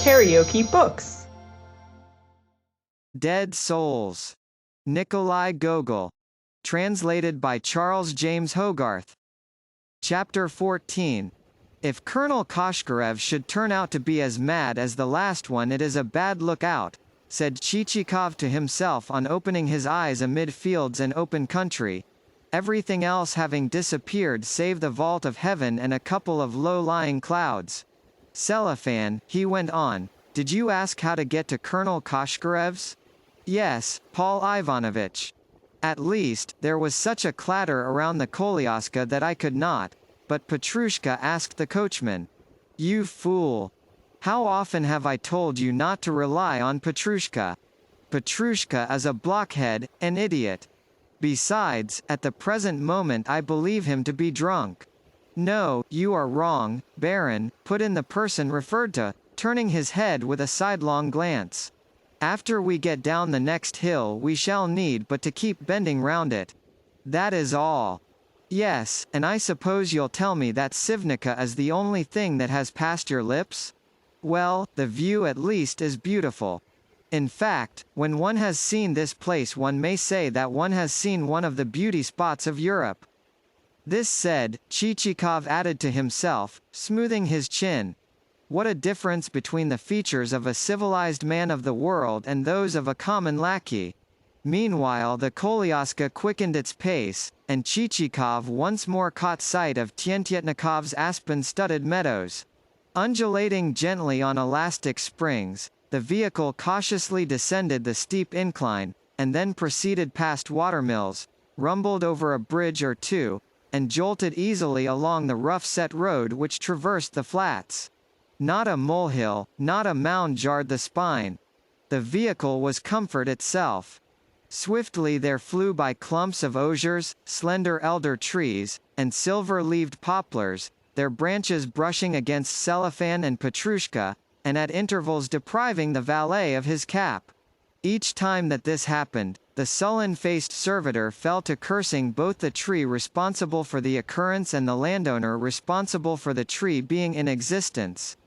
KaraokeBooks. Dead Souls. Nikolai Gogol. Translated by Charles James Hogarth. Chapter 14. If Colonel Koshkarev should turn out to be as mad as the last one, it is a bad lookout, said Chichikov to himself on opening his eyes amid fields and open country, everything else having disappeared save the vault of heaven and a couple of low-lying clouds. Cellophane, he went on, did you ask how to get to Colonel Koshkarev's? Yes, Paul Ivanovitch. At least, there was such a clatter around the Kolyaska that I could not, but Petrushka asked the coachman. You fool! How often have I told you not to rely on Petrushka? Petrushka is a blockhead, an idiot. Besides, at the present moment I believe him to be drunk. No, you are wrong, Baron, put in the person referred to, turning his head with a sidelong glance. After we get down the next hill we shall need but to keep bending round it. That is all. Yes, and I suppose you'll tell me that Sivnica is the only thing that has passed your lips? Well, the view at least is beautiful. In fact, when one has seen this place one may say that one has seen one of the beauty spots of Europe. This said, Chichikov added to himself, smoothing his chin. What a difference between the features of a civilized man of the world and those of a common lackey. Meanwhile the Kolyaska quickened its pace, and Chichikov once more caught sight of Tientietnikov's aspen-studded meadows. Undulating gently on elastic springs, the vehicle cautiously descended the steep incline, and then proceeded past watermills, rumbled over a bridge or two, and jolted easily along the rough-set road which traversed the flats. Not a molehill, not a mound jarred the spine. The vehicle was comfort itself. Swiftly there flew by clumps of osiers, slender elder trees, and silver-leaved poplars, their branches brushing against Cellophane and Petrushka, and at intervals depriving the valet of his cap. Each time that this happened, the sullen-faced servitor fell to cursing both the tree responsible for the occurrence and the landowner responsible for the tree being in existence.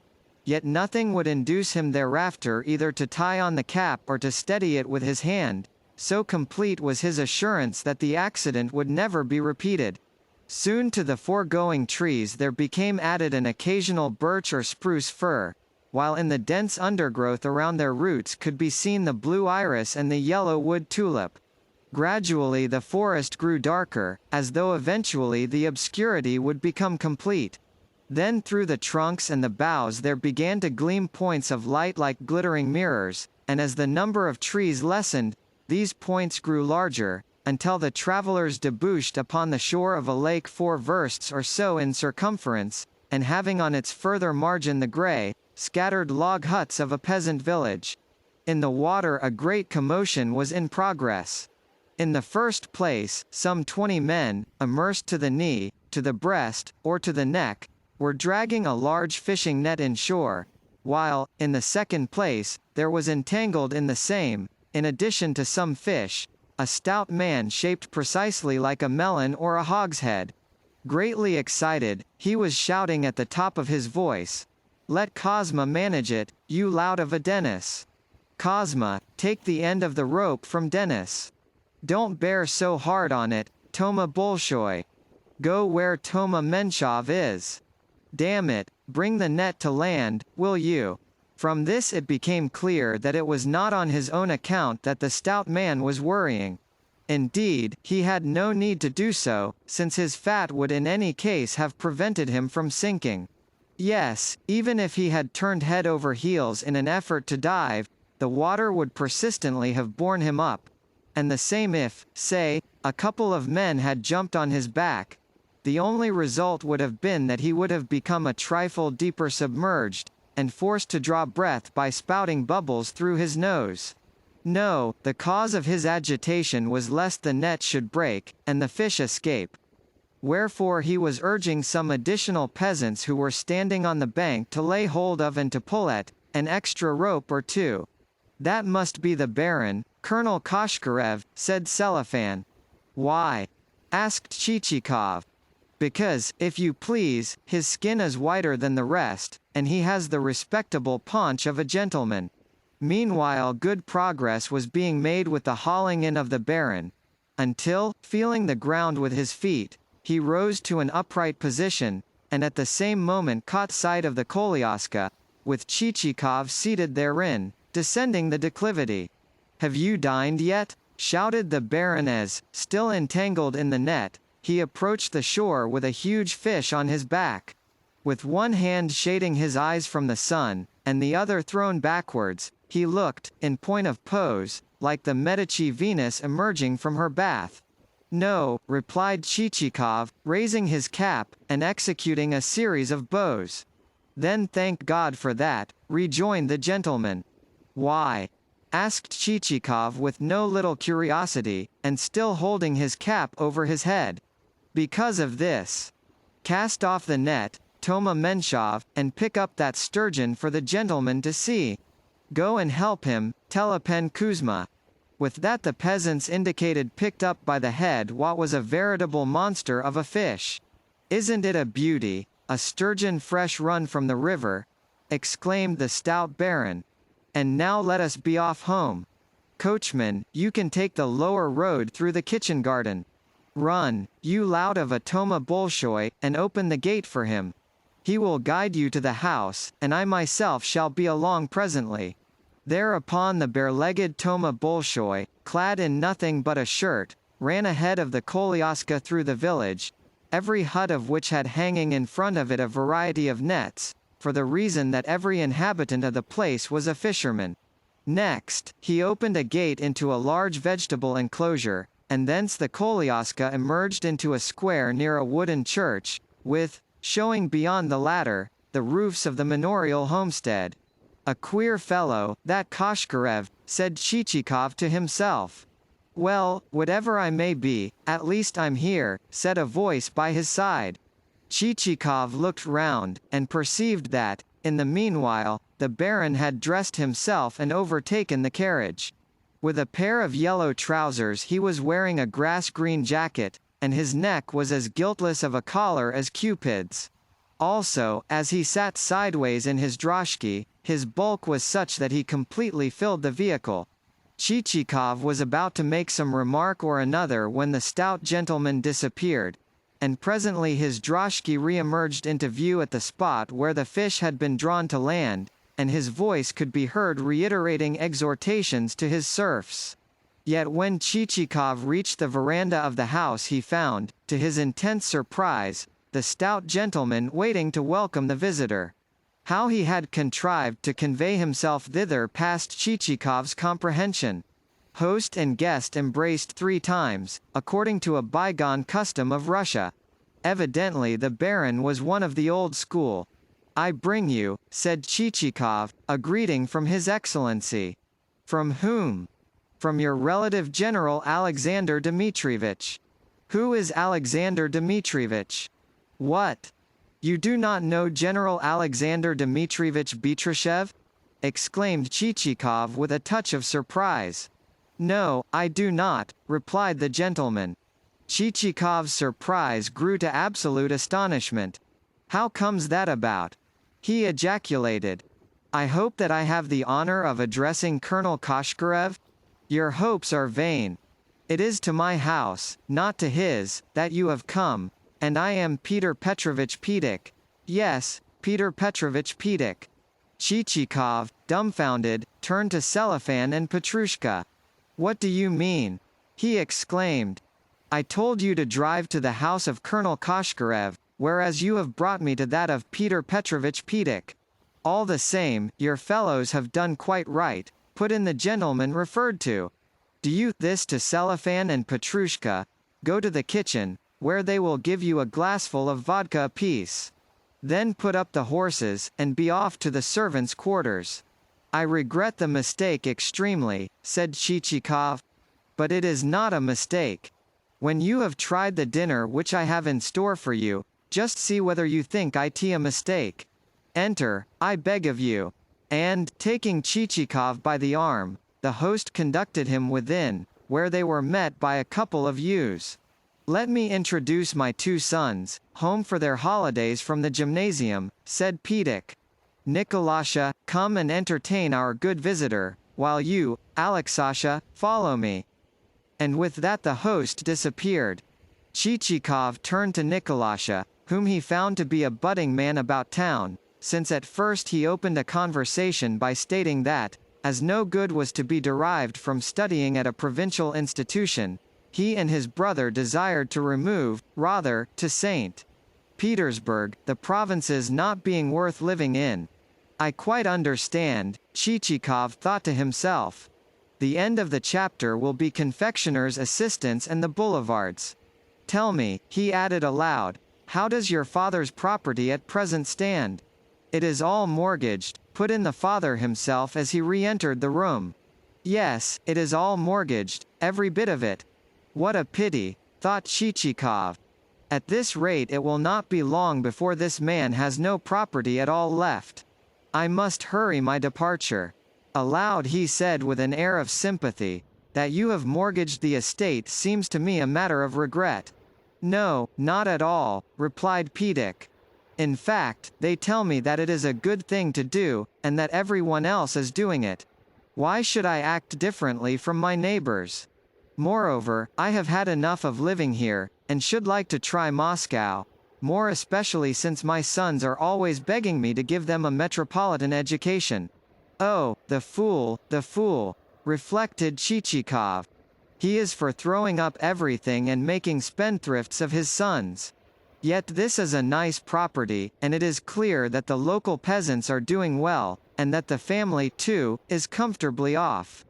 Yet nothing would induce him thereafter either to tie on the cap or to steady it with his hand, so complete was his assurance that the accident would never be repeated. Soon to the foregoing trees there became added an occasional birch or spruce fir, while in the dense undergrowth around their roots could be seen the blue iris and the yellow wood tulip. Gradually the forest grew darker, as though eventually the obscurity would become complete. Then through the trunks and the boughs there began to gleam points of light like glittering mirrors, and as the number of trees lessened, these points grew larger, until the travelers debouched upon the shore of a lake 4 versts or so in circumference, and having on its further margin the grey, scattered log huts of a peasant village. In the water a great commotion was in progress. In the first place, some 20 men, immersed to the knee, to the breast, or to the neck, were dragging a large fishing net inshore, while, in the second place, there was entangled in the same, in addition to some fish, a stout man shaped precisely like a melon or a hogshead. Greatly excited, he was shouting at the top of his voice, "Let Kozma manage it, you lout of a Denis! Kozma, take the end of the rope from Denis! Don't bear so hard on it, Toma Bolshoi! Go where Toma Menshov is! Damn it, bring the net to land, will you?" From this it became clear that it was not on his own account that the stout man was worrying. Indeed, he had no need to do so, since his fat would in any case have prevented him from sinking. Yes, even if he had turned head over heels in an effort to dive, the water would persistently have borne him up. And the same if, say, a couple of men had jumped on his back. The only result would have been that he would have become a trifle deeper submerged, and forced to draw breath by spouting bubbles through his nose. No, the cause of his agitation was lest the net should break, and the fish escape. Wherefore he was urging some additional peasants who were standing on the bank to lay hold of and to pull at an extra rope or two. That must be the Baron, Colonel Koshkarev, said Cellophane. Why? Asked Chichikov. Because, if you please, his skin is whiter than the rest, and he has the respectable paunch of a gentleman. Meanwhile good progress was being made with the hauling in of the Baron, until, feeling the ground with his feet, he rose to an upright position, and at the same moment caught sight of the Koliaska, with Chichikov seated therein, descending the declivity. "Have you dined yet?" shouted the Baron as, still entangled in the net, he approached the shore with a huge fish on his back. With one hand shading his eyes from the sun, and the other thrown backwards, he looked, in point of pose, like the Medici Venus emerging from her bath. "No," replied Chichikov, raising his cap, and executing a series of bows. "Then thank God for that," rejoined the gentleman. "Why?" asked Chichikov with no little curiosity, and still holding his cap over his head. "Because of this. Cast off the net, Toma Menshov, and pick up that sturgeon for the gentleman to see. Go and help him, Telepen Kuzma." With that the peasants indicated picked up by the head what was a veritable monster of a fish. "Isn't it a beauty, a sturgeon fresh run from the river?" exclaimed the stout Baron. "And now let us be off home. Coachman, you can take the lower road through the kitchen garden. Run, you lout of a Toma Bolshoi, and open the gate for him. He will guide you to the house, and I myself shall be along presently." Thereupon the bare-legged Toma Bolshoi, clad in nothing but a shirt, ran ahead of the Koliaska through the village, every hut of which had hanging in front of it a variety of nets, for the reason that every inhabitant of the place was a fisherman. Next, he opened a gate into a large vegetable enclosure, and thence the Koliaska emerged into a square near a wooden church, with, showing beyond the latter, the roofs of the manorial homestead. "A queer fellow, that Koshkarev," said Chichikov to himself. "Well, whatever I may be, at least I'm here," said a voice by his side. Chichikov looked round, and perceived that, in the meanwhile, the Baron had dressed himself and overtaken the carriage. With a pair of yellow trousers he was wearing a grass-green jacket, and his neck was as guiltless of a collar as Cupid's. Also, as he sat sideways in his droshky, his bulk was such that he completely filled the vehicle. Chichikov was about to make some remark or another when the stout gentleman disappeared, and presently his droshky re-emerged into view at the spot where the fish had been drawn to land, and his voice could be heard reiterating exhortations to his serfs. Yet when Chichikov reached the veranda of the house he found, to his intense surprise, the stout gentleman waiting to welcome the visitor. How he had contrived to convey himself thither passed Chichikov's comprehension. Host and guest embraced 3 times, according to a bygone custom of Russia. Evidently the Baron was one of the old school. "I bring you," said Chichikov, "a greeting from His Excellency." "From whom?" "From your relative General Alexander Dmitrievich." "Who is Alexander Dmitrievich?" "What? You do not know General Alexander Dmitrievich Betrashev?" exclaimed Chichikov with a touch of surprise. "No, I do not," replied the gentleman. Chichikov's surprise grew to absolute astonishment. "How comes that about?" he ejaculated. "I hope that I have the honor of addressing Colonel Koshkarev?" "Your hopes are vain. It is to my house, not to his, that you have come, and I am Peter Petrovich Pedik. Yes, Peter Petrovich Pedik." Chichikov, dumbfounded, turned to Selifan and Petrushka. "What do you mean?" he exclaimed. "I told you to drive to the house of Colonel Koshkarev, whereas you have brought me to that of Peter Petrovich Pedik." "All the same, your fellows have done quite right," put in the gentleman referred to. "Do you," this to Selifan and Petrushka, "go to the kitchen, where they will give you a glassful of vodka apiece. Then put up the horses, and be off to the servants' quarters." "I regret the mistake extremely," said Chichikov. "But it is not a mistake. When you have tried the dinner which I have in store for you, just see whether you think it a mistake. Enter, I beg of you." And, taking Chichikov by the arm, the host conducted him within, where they were met by a couple of youths. "Let me introduce my two sons, home for their holidays from the gymnasium," said Pedic. "Nikolasha, come and entertain our good visitor, while you, Alexasha, follow me." And with that the host disappeared. Chichikov turned to Nikolasha, whom he found to be a budding man about town, since at first he opened a conversation by stating that, as no good was to be derived from studying at a provincial institution, he and his brother desired to remove, rather, to St. Petersburg, the provinces not being worth living in. "I quite understand," Chichikov thought to himself. "The end of the chapter will be confectioners' assistants and the boulevards. Tell me," he added aloud, "how does your father's property at present stand?" "It is all mortgaged," put in the father himself as he re-entered the room. "Yes, it is all mortgaged, every bit of it." "What a pity," thought Chichikov. "At this rate it will not be long before this man has no property at all left. I must hurry my departure." Aloud he said with an air of sympathy, "That you have mortgaged the estate seems to me a matter of regret." "No, not at all," replied Pedic. "In fact, they tell me that it is a good thing to do, and that everyone else is doing it. Why should I act differently from my neighbors? Moreover, I have had enough of living here, and should like to try Moscow, more especially since my sons are always begging me to give them a metropolitan education." "Oh, the fool, reflected Chichikov. "He is for throwing up everything and making spendthrifts of his sons. Yet this is a nice property, and it is clear that the local peasants are doing well, and that the family, too, is comfortably off.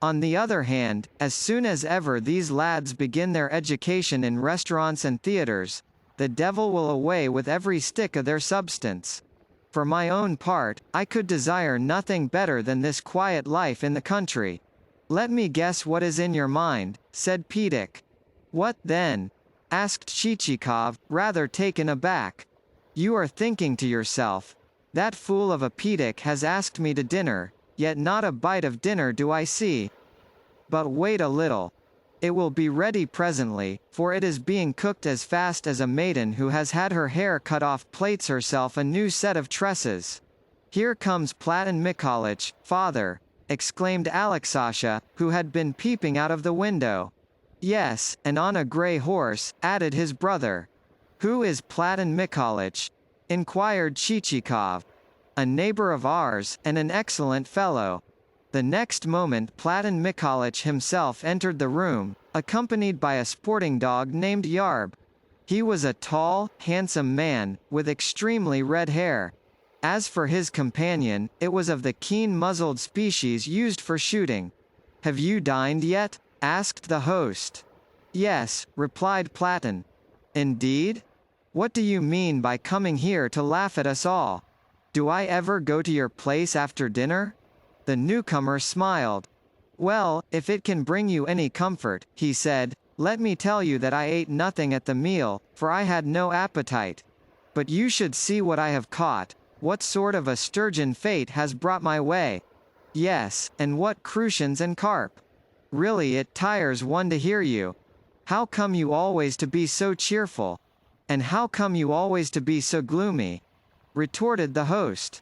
On the other hand, as soon as ever these lads begin their education in restaurants and theatres, the devil will away with every stick of their substance. For my own part, I could desire nothing better than this quiet life in the country." "Let me guess what is in your mind," said Pedic. "What, then?" asked Chichikov, rather taken aback. "You are thinking to yourself, 'That fool of a Pedic has asked me to dinner, yet not a bite of dinner do I see.' But wait a little. It will be ready presently, for it is being cooked as fast as a maiden who has had her hair cut off plaits herself a new set of tresses. Here comes Platon Mikhalitch, father," exclaimed Alexasha, who had been peeping out of the window. "Yes, and on a grey horse," added his brother. "Who is Platon Mikhalitch?" inquired Chichikov. "A neighbor of ours, and an excellent fellow." The next moment Platon Mikhalitch himself entered the room, accompanied by a sporting dog named Yarb. He was a tall, handsome man, with extremely red hair. As for his companion, it was of the keen-muzzled species used for shooting. "Have you dined yet?" asked the host. "Yes," replied Platon. "Indeed? What do you mean by coming here to laugh at us all? Do I ever go to your place after dinner?" The newcomer smiled. "Well, if it can bring you any comfort," he said, "let me tell you that I ate nothing at the meal, for I had no appetite. But you should see what I have caught, what sort of a sturgeon fate has brought my way. Yes, and what crucians and carp. Really it tires one to hear you. How come you always to be so cheerful? And how come you always to be so gloomy?" retorted the host.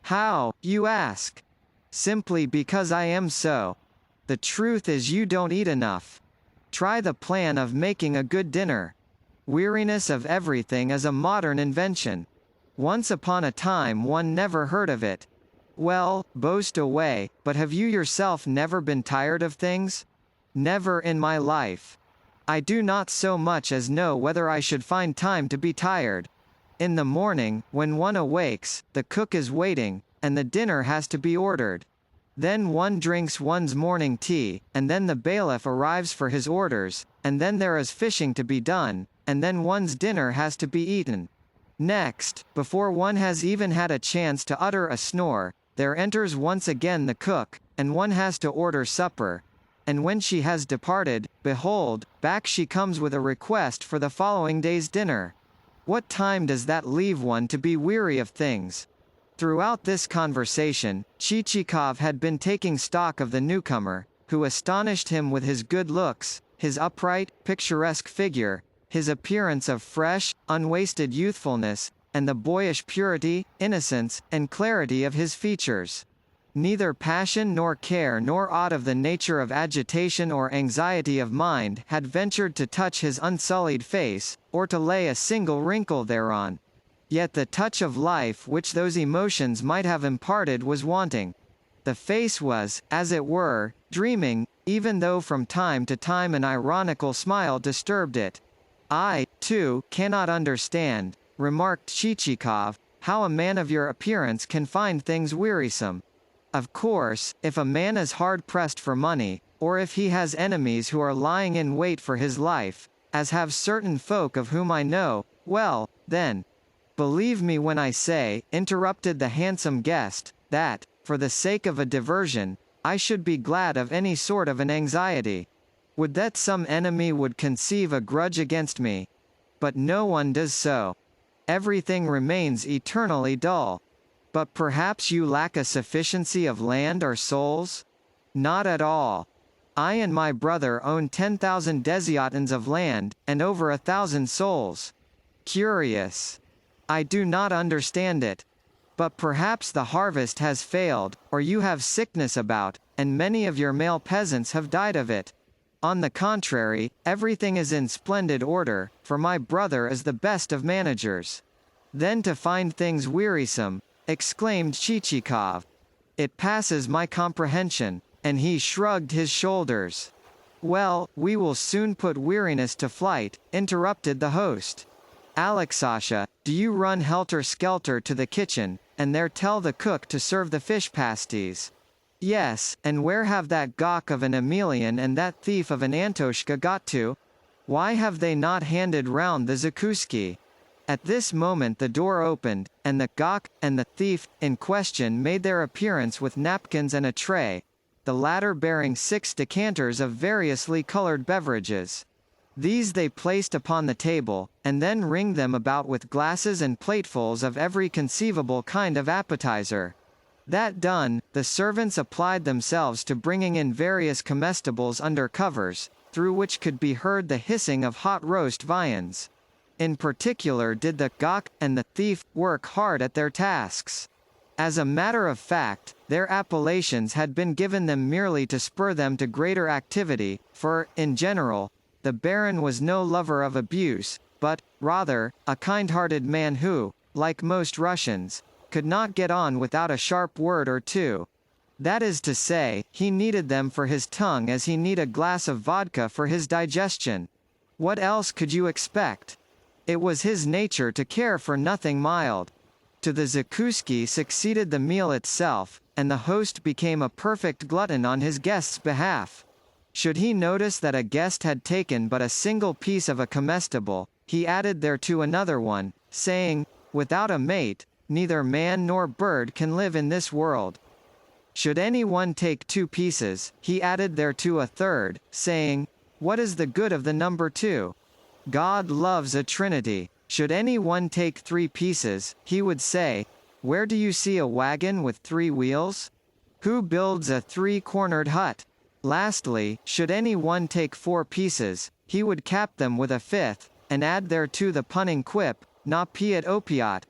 "How, you ask? Simply because I am so. The truth is you don't eat enough. Try the plan of making a good dinner. Weariness of everything is a modern invention. Once upon a time one never heard of it. Well, boast away, but have you yourself never been tired of things?" "Never in my life. I do not so much as know whether I should find time to be tired. In the morning, when one awakes, the cook is waiting, and the dinner has to be ordered. Then one drinks one's morning tea, and then the bailiff arrives for his orders, and then there is fishing to be done, and then one's dinner has to be eaten. Next, before one has even had a chance to utter a snore, there enters once again the cook, and one has to order supper. And when she has departed, behold, back she comes with a request for the following day's dinner. What time does that leave one to be weary of things?" Throughout this conversation, Chichikov had been taking stock of the newcomer, who astonished him with his good looks, his upright, picturesque figure, his appearance of fresh, unwasted youthfulness, and the boyish purity, innocence, and clarity of his features. Neither passion nor care nor aught of the nature of agitation or anxiety of mind had ventured to touch his unsullied face, or to lay a single wrinkle thereon. Yet the touch of life which those emotions might have imparted was wanting. The face was, as it were, dreaming, even though from time to time an ironical smile disturbed it. "I, too, cannot understand," remarked Chichikov, "how a man of your appearance can find things wearisome. Of course, if a man is hard-pressed for money, or if he has enemies who are lying in wait for his life, as have certain folk of whom I know, well, then—" "Believe me when I say," interrupted the handsome guest, "that, for the sake of a diversion, I should be glad of any sort of an anxiety. Would that some enemy would conceive a grudge against me! But no one does so. Everything remains eternally dull. But perhaps you lack a sufficiency of land or souls?" "Not at all. I and my brother own 10,000 desiatins of land, and over 1,000 souls." "Curious. I do not understand it. But perhaps the harvest has failed, or you have sickness about, and many of your male peasants have died of it. On the contrary, everything is in splendid order, for my brother is the best of managers." "Then to find things wearisome," exclaimed Chichikov. "It passes my comprehension," and he shrugged his shoulders. "Well, we will soon put weariness to flight," interrupted the host. "Alexasha, do you run helter-skelter to the kitchen, and there tell the cook to serve the fish pasties." "Yes, and where have that gawk of an Emelian and that thief of an Antoshka got to? Why have they not handed round the zakuski?" At this moment the door opened, and the gawk, and the thief, in question made their appearance with napkins and a tray, the latter bearing 6 decanters of variously colored beverages. These they placed upon the table, and then ringed them about with glasses and platefuls of every conceivable kind of appetizer. That done, the servants applied themselves to bringing in various comestibles under covers, through which could be heard the hissing of hot roast viands. In particular did the gawk and the thief work hard at their tasks. As a matter of fact, their appellations had been given them merely to spur them to greater activity, for, in general, the Baron was no lover of abuse, but, rather, a kind-hearted man who, like most Russians, could not get on without a sharp word or two. That is to say, he needed them for his tongue as he need a glass of vodka for his digestion. What else could you expect? It was his nature to care for nothing mild. To the zakuski succeeded the meal itself, and the host became a perfect glutton on his guest's behalf. Should he notice that a guest had taken but a single piece of a comestible, he added thereto another one, saying, "Without a mate, neither man nor bird can live in this world." Should any one take 2 pieces, he added thereto a third, saying, "What is the good of the number 2? God loves a trinity." Should any one take 3 pieces, he would say, "Where do you see a wagon with 3 wheels? Who builds a 3-cornered hut?" Lastly, should any one take 4 pieces, he would cap them with a 5th, and add thereto the punning quip, "Na piat opiat."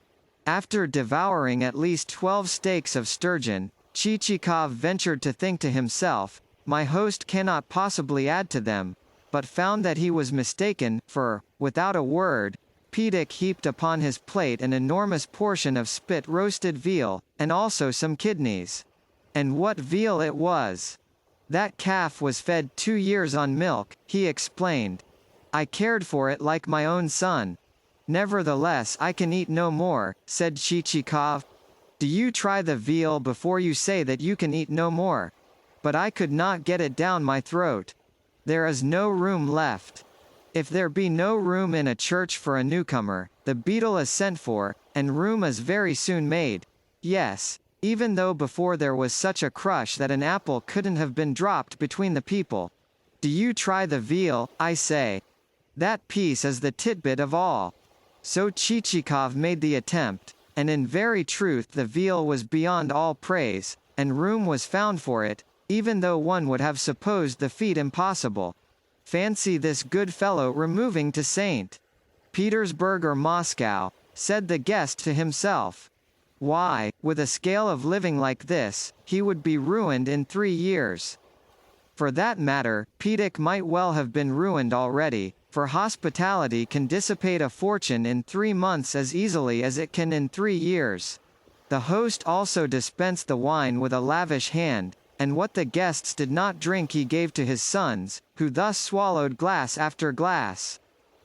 After devouring at least 12 steaks of sturgeon, Chichikov ventured to think to himself, "My host cannot possibly add to them," but found that he was mistaken, for, without a word, Pedik heaped upon his plate an enormous portion of spit-roasted veal, and also some kidneys. And what veal it was! "That calf was fed 2 years on milk," he explained. "I cared for it like my own son. Nevertheless I can eat no more," said Chichikov. "Do you try the veal before you say that you can eat no more. But I could not get it down my throat. There is no room left. If there be no room in a church for a newcomer, the beadle is sent for, and room is very soon made. Yes, even though before there was such a crush that an apple couldn't have been dropped between the people. Do you try the veal, I say. That piece is the titbit of all." So Chichikov made the attempt, and in very truth the veal was beyond all praise, and room was found for it, even though one would have supposed the feat impossible. Fancy this good fellow removing to St. Petersburg or Moscow, said the guest to himself. Why, with a scale of living like this, he would be ruined in 3 years. For that matter, Pedik might well have been ruined already, for hospitality can dissipate a fortune in 3 months as easily as it can in 3 years. The host also dispensed the wine with a lavish hand, and what the guests did not drink he gave to his sons, who thus swallowed glass after glass.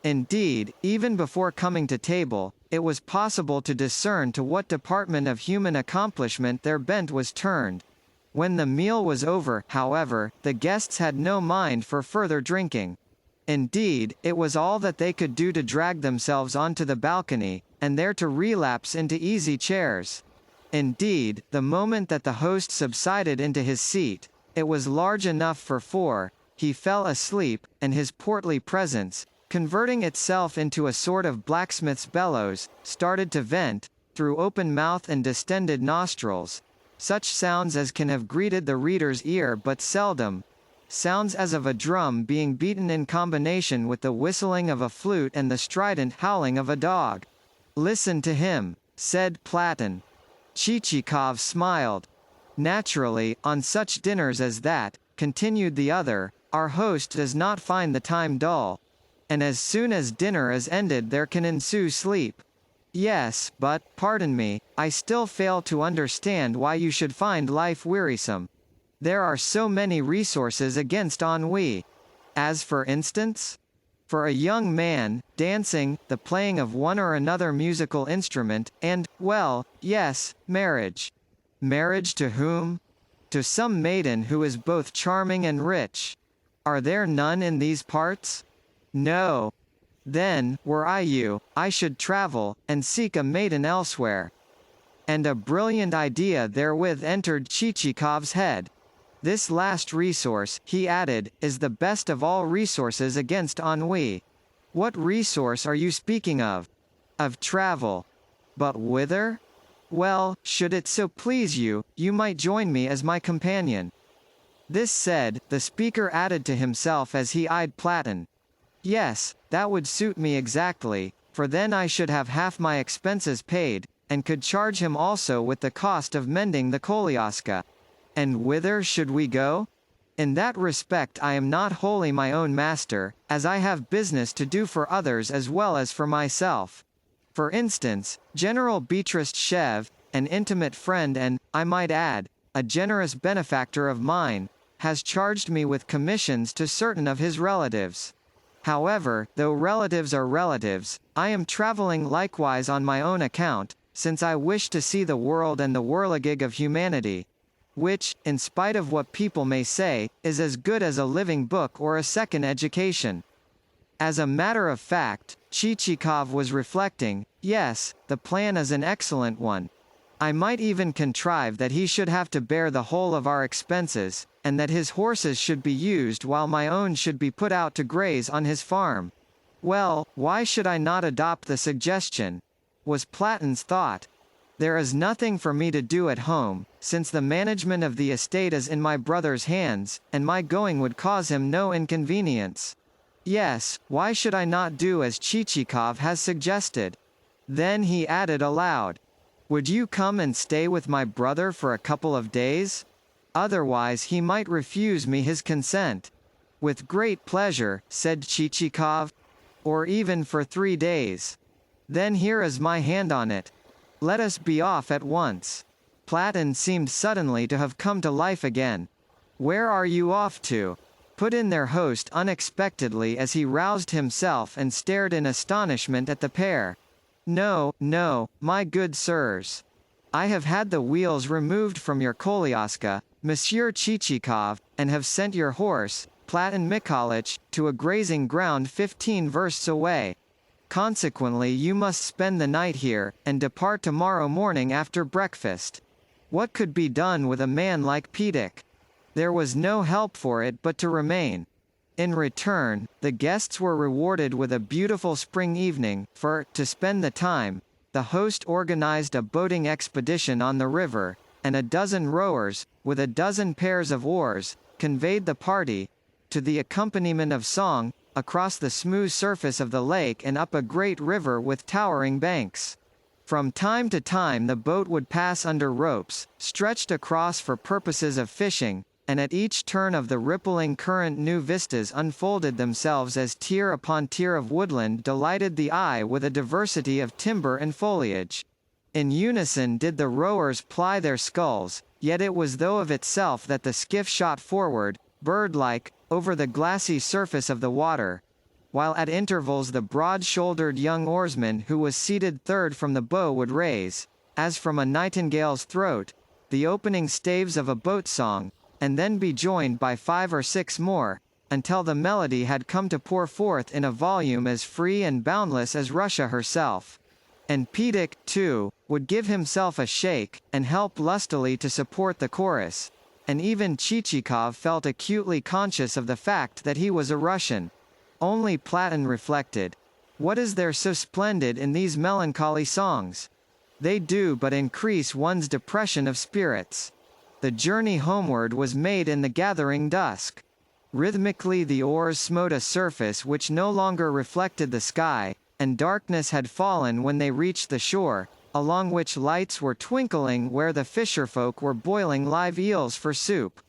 Indeed, even before coming to table, it was possible to discern to what department of human accomplishment their bent was turned. When the meal was over, however, the guests had no mind for further drinking. Indeed, it was all that they could do to drag themselves onto the balcony, and there to relapse into easy chairs. Indeed, the moment that the host subsided into his seat, it was large enough for 4, he fell asleep, and his portly presence, converting itself into a sort of blacksmith's bellows, started to vent, through open mouth and distended nostrils, such sounds as can have greeted the reader's ear but seldom, sounds as of a drum being beaten in combination with the whistling of a flute and the strident howling of a dog. "Listen to him," said Platon. Chichikov smiled. "Naturally, on such dinners as that," continued the other, "our host does not find the time dull. And as soon as dinner is ended there can ensue sleep. Yes, but, pardon me, I still fail to understand why you should find life wearisome. There are so many resources against ennui. As for instance? For a young man, dancing, the playing of one or another musical instrument, and, well, yes, marriage. Marriage to whom? To some maiden who is both charming and rich. Are there none in these parts? No. Then, were I you, I should travel, and seek a maiden elsewhere." And a brilliant idea therewith entered Chichikov's head. "This last resource," he added, "is the best of all resources against ennui." "What resource are you speaking of?" "Of travel." "But whither?" "Well, should it so please you, you might join me as my companion." This said, the speaker added to himself as he eyed Platon, "Yes, that would suit me exactly, for then I should have half my expenses paid, and could charge him also with the cost of mending the koliaska." "And whither should we go?" "In that respect I am not wholly my own master, as I have business to do for others as well as for myself. For instance, General Betrist, an intimate friend and, I might add, a generous benefactor of mine, has charged me with commissions to certain of his relatives. However, though relatives are relatives, I am traveling likewise on my own account, since I wish to see the world and the whirligig of humanity, which, in spite of what people may say, is as good as a living book or a second education." As a matter of fact, Chichikov was reflecting, yes, the plan is an excellent one. I might even contrive that he should have to bear the whole of our expenses, and that his horses should be used while my own should be put out to graze on his farm. Well, why should I not adopt the suggestion? Was Platon's thought. There is nothing for me to do at home, since the management of the estate is in my brother's hands, and my going would cause him no inconvenience. Yes, why should I not do as Chichikov has suggested? Then he added aloud, "Would you come and stay with my brother for a couple of days? Otherwise he might refuse me his consent." "With great pleasure," said Chichikov. "Or even for 3 days. Then here is my hand on it. Let us be off at once." Platon seemed suddenly to have come to life again. "Where are you off to?" put in their host unexpectedly as he roused himself and stared in astonishment at the pair. "No, no, my good sirs. I have had the wheels removed from your koliaska, Monsieur Chichikov, and have sent your horse, Platon Mikhalitch, to a grazing ground 15 versts away. Consequently you must spend the night here, and depart tomorrow morning after breakfast." What could be done with a man like Pedik? There was no help for it but to remain. In return, the guests were rewarded with a beautiful spring evening, for, to spend the time, the host organized a boating expedition on the river, and a dozen rowers, with a dozen pairs of oars, conveyed the party to the accompaniment of song, across the smooth surface of the lake and up a great river with towering banks. From time to time the boat would pass under ropes, stretched across for purposes of fishing, and at each turn of the rippling current new vistas unfolded themselves as tier upon tier of woodland delighted the eye with a diversity of timber and foliage. In unison did the rowers ply their sculls, yet it was though of itself that the skiff shot forward, bird-like, over the glassy surface of the water, while at intervals the broad-shouldered young oarsman who was seated third from the bow would raise, as from a nightingale's throat, the opening staves of a boat song, and then be joined by 5 or 6 more, until the melody had come to pour forth in a volume as free and boundless as Russia herself. And Pedic, too, would give himself a shake, and help lustily to support the chorus, and even Chichikov felt acutely conscious of the fact that he was a Russian. Only Platon reflected, "What is there so splendid in these melancholy songs? They do but increase one's depression of spirits." The journey homeward was made in the gathering dusk. Rhythmically the oars smote a surface which no longer reflected the sky, and darkness had fallen when they reached the shore, along which lights were twinkling where the fisherfolk were boiling live eels for soup.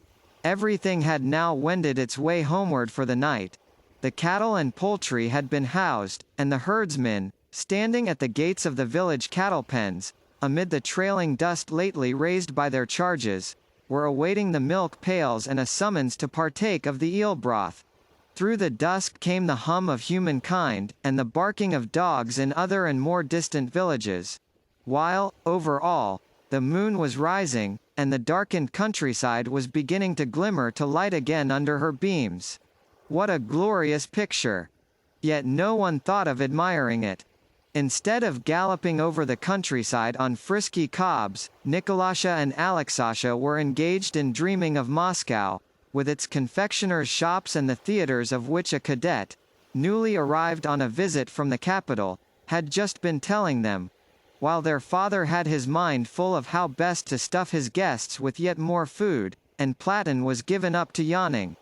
Everything had now wended its way homeward for the night. The cattle and poultry had been housed, and the herdsmen, standing at the gates of the village cattle pens, amid the trailing dust lately raised by their charges, were awaiting the milk pails and a summons to partake of the eel broth. Through the dusk came the hum of humankind, and the barking of dogs in other and more distant villages. While, over all, the moon was rising, and the darkened countryside was beginning to glimmer to light again under her beams. What a glorious picture! Yet no one thought of admiring it. Instead of galloping over the countryside on frisky cobs, Nikolasha and Alexasha were engaged in dreaming of Moscow, with its confectioners' shops and the theaters of which a cadet, newly arrived on a visit from the capital, had just been telling them, while their father had his mind full of how best to stuff his guests with yet more food, and Platon was given up to yawning.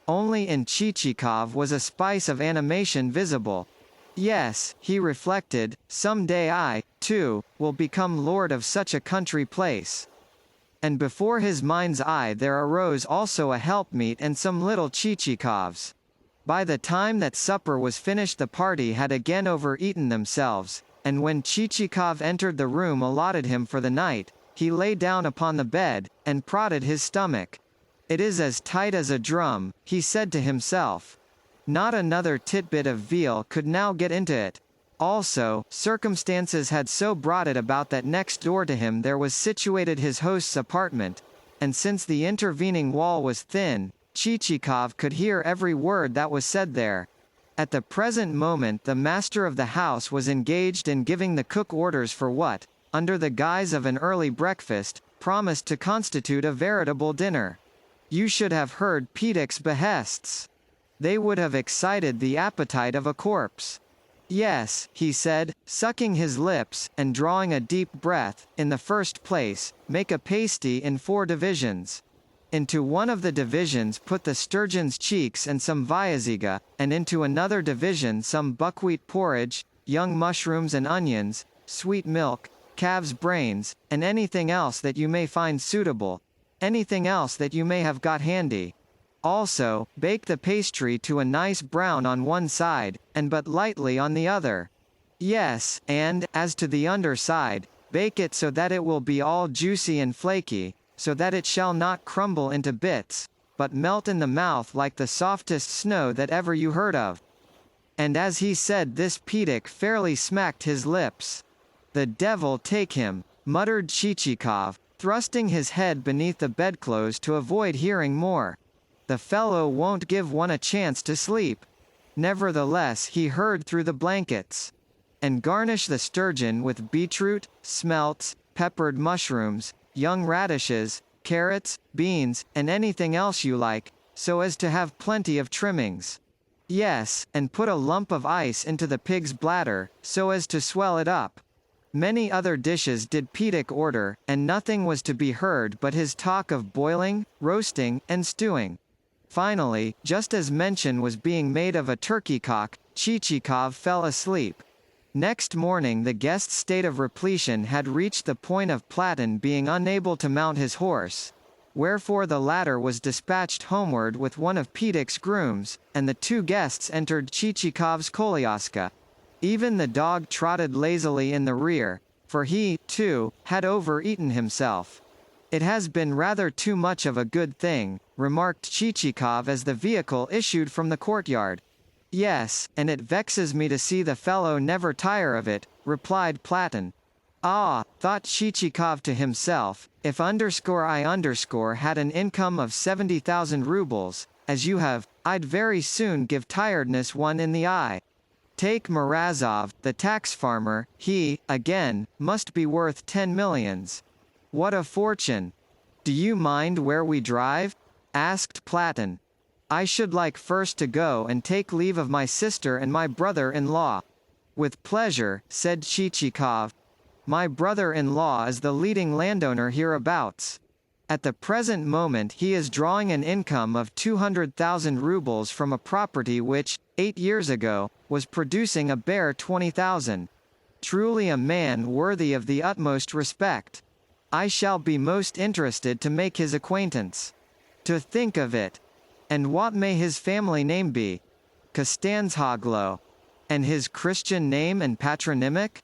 Only in Chichikov was a spice of animation visible. Yes, he reflected, some day I, too, will become lord of such a country place. And before his mind's eye there arose also a helpmeet and some little Chichikovs. By the time that supper was finished the party had again overeaten themselves, and when Chichikov entered the room allotted him for the night, he lay down upon the bed, and prodded his stomach. "It is as tight as a drum," he said to himself. Not another titbit of veal could now get into it. Also, circumstances had so brought it about that next door to him there was situated his host's apartment, and since the intervening wall was thin, Chichikov could hear every word that was said there. At the present moment the master of the house was engaged in giving the cook orders for what, under the guise of an early breakfast, promised to constitute a veritable dinner. You should have heard Pedic's behests. They would have excited the appetite of a corpse. "Yes," he said, sucking his lips, and drawing a deep breath, "in the first place, make a pasty in 4 divisions. Into one of the divisions put the sturgeon's cheeks and some viaziga, and into another division some buckwheat porridge, young mushrooms and onions, sweet milk, calves' brains, and anything else that you may find suitable, anything else that you may have got handy. Also, bake the pastry to a nice brown on one side, and but lightly on the other. Yes, and, as to the under side, bake it so that it will be all juicy and flaky, so that it shall not crumble into bits, but melt in the mouth like the softest snow that ever you heard of." And as he said this Pedic fairly smacked his lips. "The devil take him," muttered Chichikov, thrusting his head beneath the bedclothes to avoid hearing more. "The fellow won't give one a chance to sleep." Nevertheless he heard through the blankets. "And garnish the sturgeon with beetroot, smelts, peppered mushrooms, young radishes, carrots, beans, and anything else you like, so as to have plenty of trimmings. Yes, and put a lump of ice into the pig's bladder, so as to swell it up." Many other dishes did Pedic order, and nothing was to be heard but his talk of boiling, roasting, and stewing. Finally, just as mention was being made of a turkey cock, Chichikov fell asleep. Next morning the guest's state of repletion had reached the point of Platon being unable to mount his horse. Wherefore the latter was dispatched homeward with one of Pedic's grooms, and the two guests entered Chichikov's koliaska. Even the dog trotted lazily in the rear, for he, too, had overeaten himself. "It has been rather too much of a good thing," remarked Chichikov as the vehicle issued from the courtyard. "Yes, and it vexes me to see the fellow never tire of it," replied Platon. "Ah," thought Chichikov to himself, "if I had an income of 70,000 rubles, as you have, I'd very soon give tiredness one in the eye. Take Morozov, the tax farmer, he, again, must be worth 10 millions. What a fortune! Do you mind where we drive?" asked Platon. "I should like first to go and take leave of my sister and my brother-in-law." "With pleasure," said Chichikov. "My brother-in-law is the leading landowner hereabouts. At the present moment he is drawing an income of 200,000 rubles from a property which, 8 years ago, was producing a bare 20,000. Truly a man worthy of the utmost respect. I shall be most interested to make his acquaintance. To think of it! And what may his family name be?" "Costanzhoglo." "And his Christian name and patronymic?"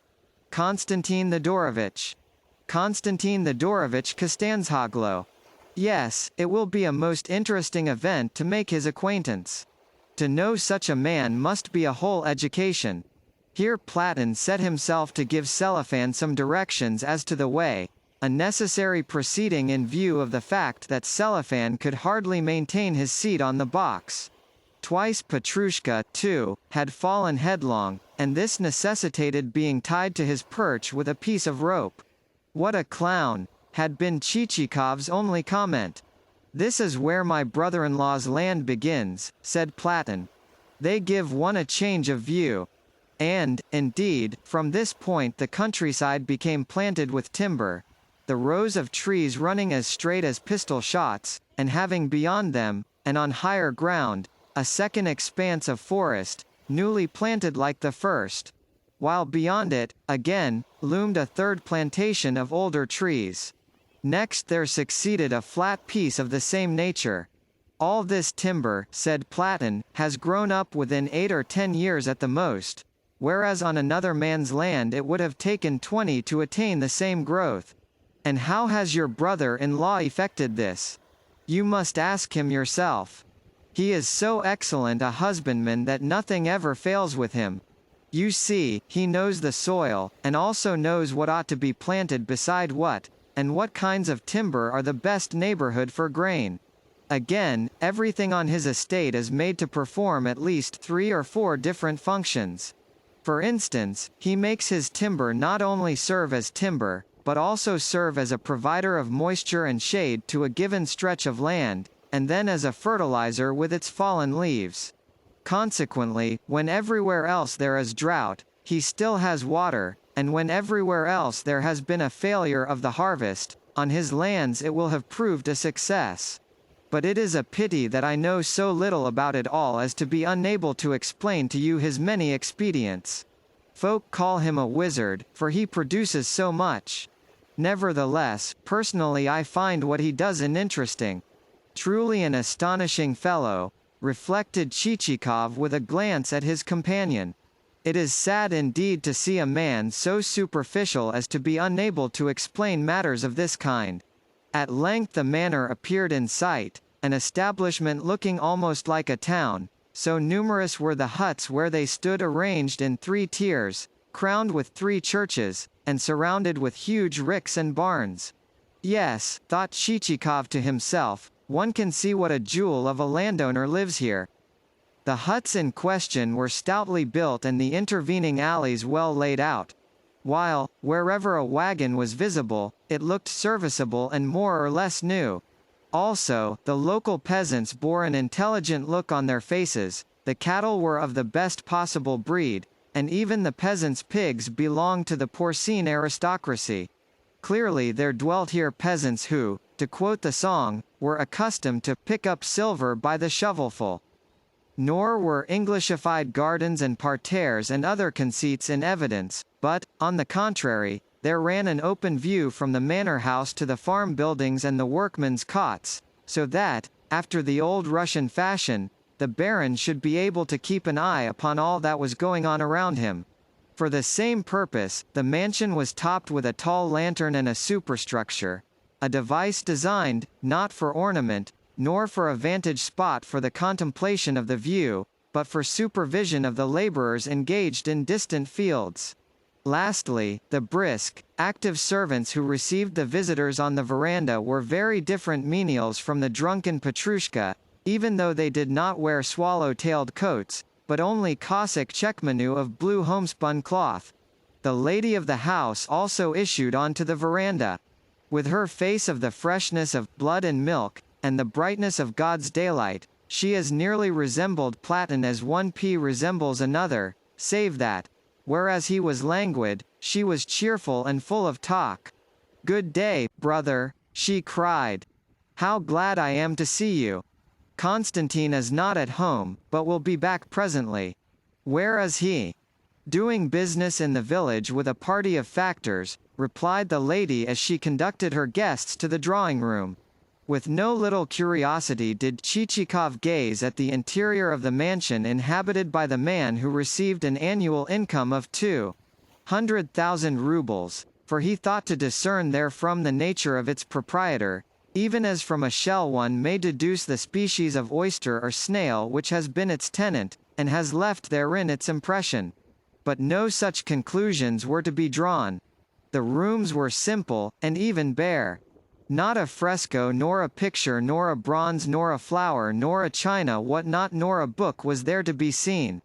"Konstantin Thedorovitch." "Konstantin Thedorovitch Costanzhoglo. Yes, it will be a most interesting event to make his acquaintance. To know such a man must be a whole education." Here Platon set himself to give Selifan some directions as to the way, a necessary proceeding in view of the fact that Selifan could hardly maintain his seat on the box. Twice Petrushka, too, had fallen headlong, and this necessitated being tied to his perch with a piece of rope. "What a clown!" had been Chichikov's only comment. "This is where my brother-in-law's land begins," said Platon. "They give one a change of view." And, indeed, from this point the countryside became planted with timber, the rows of trees running as straight as pistol shots, and having beyond them, and on higher ground, a second expanse of forest, newly planted like the first, while beyond it, again, loomed a third plantation of older trees. Next there succeeded a flat piece of the same nature. "All this timber," said Platon, "has grown up within 8 or 10 years at the most, whereas on another man's land it would have taken 20 to attain the same growth. And how has your brother-in-law effected this? You must ask him yourself. He is so excellent a husbandman that nothing ever fails with him. You see, he knows the soil, and also knows what ought to be planted beside what, and what kinds of timber are the best neighborhood for grain. Again, everything on his estate is made to perform at least 3 or 4 different functions. For instance, he makes his timber not only serve as timber, but also serve as a provider of moisture and shade to a given stretch of land, and then as a fertilizer with its fallen leaves. Consequently, when everywhere else there is drought, he still has water, and when everywhere else there has been a failure of the harvest, on his lands it will have proved a success. But it is a pity that I know so little about it all as to be unable to explain to you his many expedients. Folk call him a wizard, for he produces so much. Nevertheless, personally I find what he does interesting. Truly an astonishing fellow," reflected Chichikov with a glance at his companion. "It is sad indeed to see a man so superficial as to be unable to explain matters of this kind." At length the manor appeared in sight, an establishment looking almost like a town, so numerous were the huts where they stood arranged in 3 tiers, crowned with 3 churches, and surrounded with huge ricks and barns. "Yes," thought Chichikov to himself, "one can see what a jewel of a landowner lives here." The huts in question were stoutly built and the intervening alleys well laid out, while, wherever a wagon was visible, it looked serviceable and more or less new. Also, the local peasants bore an intelligent look on their faces, the cattle were of the best possible breed, and even the peasants' pigs belonged to the porcine aristocracy. Clearly there dwelt here peasants who, to quote the song, were accustomed to pick up silver by the shovelful. Nor were Englishified gardens and parterres and other conceits in evidence, but, on the contrary, there ran an open view from the manor house to the farm buildings and the workmen's cots, so that, after the old Russian fashion, the Baron should be able to keep an eye upon all that was going on around him. For the same purpose, the mansion was topped with a tall lantern and a superstructure, a device designed, not for ornament, nor for a vantage spot for the contemplation of the view, but for supervision of the laborers engaged in distant fields. Lastly, the brisk, active servants who received the visitors on the veranda were very different menials from the drunken Petrushka, even though they did not wear swallow-tailed coats, but only Cossack checkmanu of blue homespun cloth. The lady of the house also issued onto the veranda. With her face of the freshness of blood and milk, and the brightness of God's daylight, she as nearly resembled Platon as one pea resembles another, save that, whereas he was languid, she was cheerful and full of talk. "Good day, brother," she cried. "How glad I am to see you. Constantine is not at home, but will be back presently." "Where is he?" "Doing business in the village with a party of factors," replied the lady as she conducted her guests to the drawing-room. With no little curiosity did Chichikov gaze at the interior of the mansion inhabited by the man who received an annual income of 200,000 rubles, for he thought to discern therefrom the nature of its proprietor, even as from a shell one may deduce the species of oyster or snail which has been its tenant, and has left therein its impression. But no such conclusions were to be drawn. The rooms were simple, and even bare. Not a fresco nor a picture nor a bronze nor a flower nor a china what-not nor a book was there to be seen.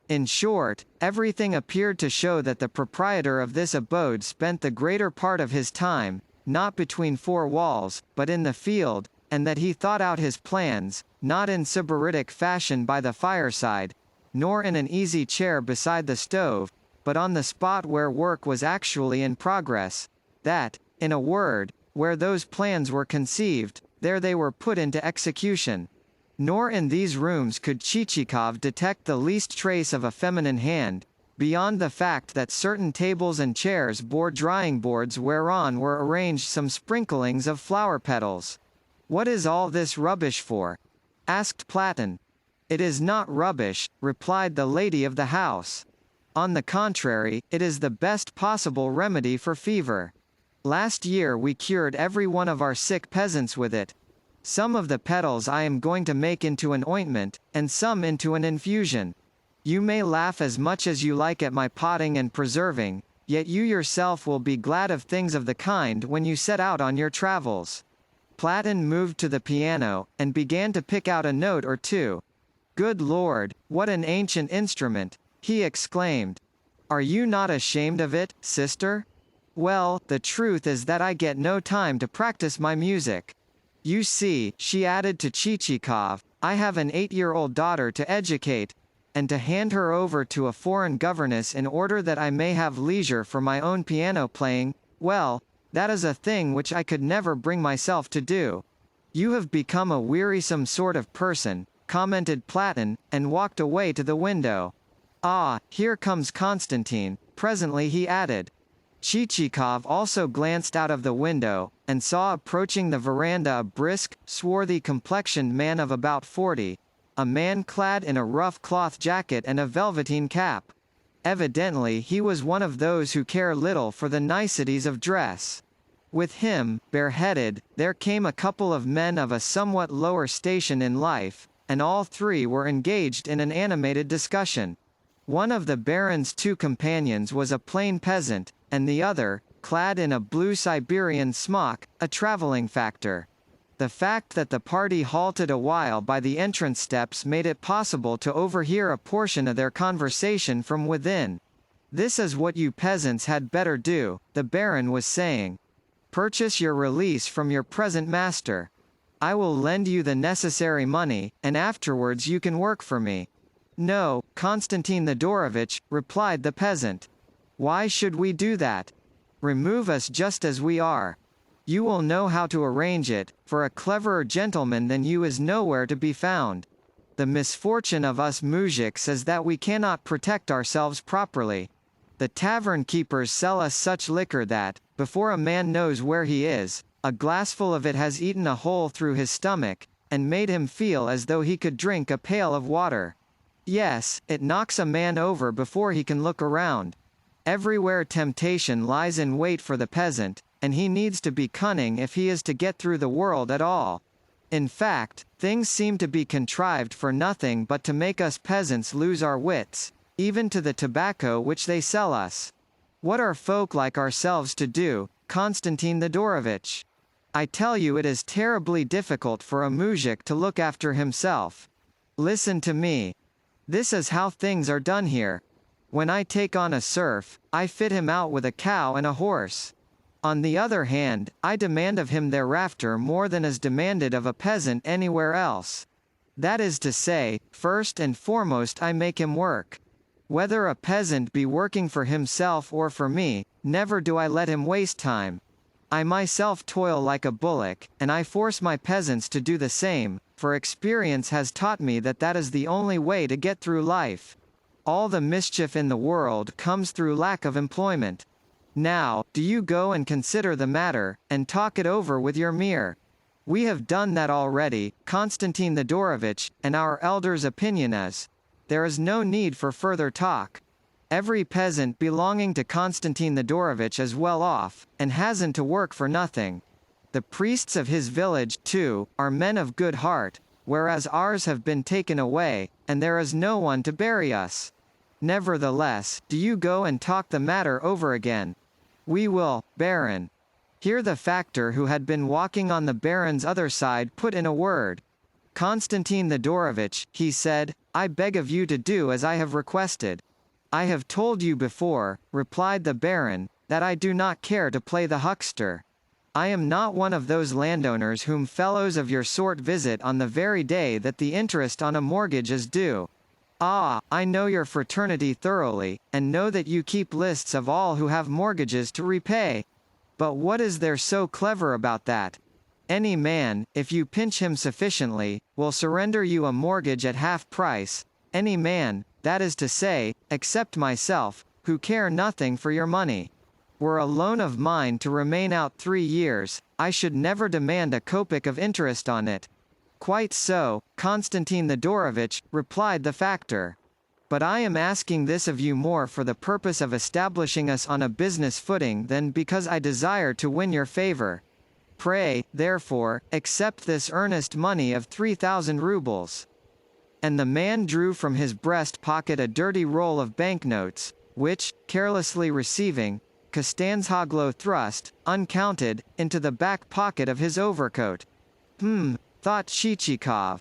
In short, everything appeared to show that the proprietor of this abode spent the greater part of his time, not between four walls, but in the field, and that he thought out his plans, not in sybaritic fashion by the fireside, nor in an easy chair beside the stove, but on the spot where work was actually in progress, that, in a word, where those plans were conceived, there they were put into execution. Nor in these rooms could Chichikov detect the least trace of a feminine hand, beyond the fact that certain tables and chairs bore drying boards whereon were arranged some sprinklings of flower petals. "What is all this rubbish for?" asked Platon. "It is not rubbish," replied the lady of the house. "On the contrary, it is the best possible remedy for fever. Last year we cured every one of our sick peasants with it. Some of the petals I am going to make into an ointment, and some into an infusion. You may laugh as much as you like at my potting and preserving, yet you yourself will be glad of things of the kind when you set out on your travels." Platon moved to the piano, and began to pick out a note or two. "Good Lord, what an ancient instrument!" he exclaimed. "Are you not ashamed of it, sister?" "Well, the truth is that I get no time to practice my music. You see," she added to Chichikov, "I have an 8-year-old daughter to educate, and to hand her over to a foreign governess in order that I may have leisure for my own piano playing, well, that is a thing which I could never bring myself to do." "You have become a wearisome sort of person," commented Platon, and walked away to the window. "Ah, here comes Constantine," presently he added. Chichikov also glanced out of the window, and saw approaching the veranda a brisk, swarthy-complexioned man of about 40, a man clad in a rough cloth jacket and a velveteen cap. Evidently he was one of those who care little for the niceties of dress. With him, bareheaded, there came a couple of men of a somewhat lower station in life, and all three were engaged in an animated discussion. One of the Baron's two companions was a plain peasant, and the other, clad in a blue Siberian smock, a traveling factor. The fact that the party halted a while by the entrance steps made it possible to overhear a portion of their conversation from within. "This is what you peasants had better do," the Baron was saying. "Purchase your release from your present master. I will lend you the necessary money, and afterwards you can work for me." "No, Constantine Thedorovitch," replied the peasant. "Why should we do that? Remove us just as we are. You will know how to arrange it, for a cleverer gentleman than you is nowhere to be found. The misfortune of us moujiks is that we cannot protect ourselves properly. The tavern keepers sell us such liquor that, before a man knows where he is, a glassful of it has eaten a hole through his stomach, and made him feel as though he could drink a pail of water. Yes, it knocks a man over before he can look around. Everywhere temptation lies in wait for the peasant, and he needs to be cunning if he is to get through the world at all. In fact, things seem to be contrived for nothing but to make us peasants lose our wits, even to the tobacco which they sell us. What are folk like ourselves to do, Konstantin Thedorovitch? I tell you it is terribly difficult for a moujik to look after himself. Listen to me. This is how things are done here. When I take on a serf, I fit him out with a cow and a horse. On the other hand, I demand of him thereafter more than is demanded of a peasant anywhere else. That is to say, first and foremost I make him work. Whether a peasant be working for himself or for me, never do I let him waste time. I myself toil like a bullock, and I force my peasants to do the same, for experience has taught me that that is the only way to get through life. All the mischief in the world comes through lack of employment. Now, do you go and consider the matter, and talk it over with your mir. We have done that already, Konstantin Thedorovitch, and our elder's opinion is, there is no need for further talk. Every peasant belonging to Konstantin Thedorovitch is well off, and hasn't to work for nothing. The priests of his village, too, are men of good heart, whereas ours have been taken away, and there is no one to bury us. Nevertheless, do you go and talk the matter over again. We will, Baron. Here the factor who had been walking on the Baron's other side put in a word. Konstantin Thedorovitch, he said, I beg of you to do as I have requested. I have told you before, replied the Baron, that I do not care to play the huckster. I am not one of those landowners whom fellows of your sort visit on the very day that the interest on a mortgage is due. Ah, I know your fraternity thoroughly, and know that you keep lists of all who have mortgages to repay. But what is there so clever about that? Any man, if you pinch him sufficiently, will surrender you a mortgage at half price. Any man, that is to say, except myself, who care nothing for your money. Were a loan of mine to remain out 3 years, I should never demand a kopeck of interest on it. Quite so, Konstantin Thedorovitch, replied the factor. But I am asking this of you more for the purpose of establishing us on a business footing than because I desire to win your favor. Pray, therefore, accept this earnest money of 3,000 rubles. And the man drew from his breast pocket a dirty roll of banknotes, which, carelessly receiving, Kostanzhoglo thrust, uncounted, into the back pocket of his overcoat. Thought Chichikov.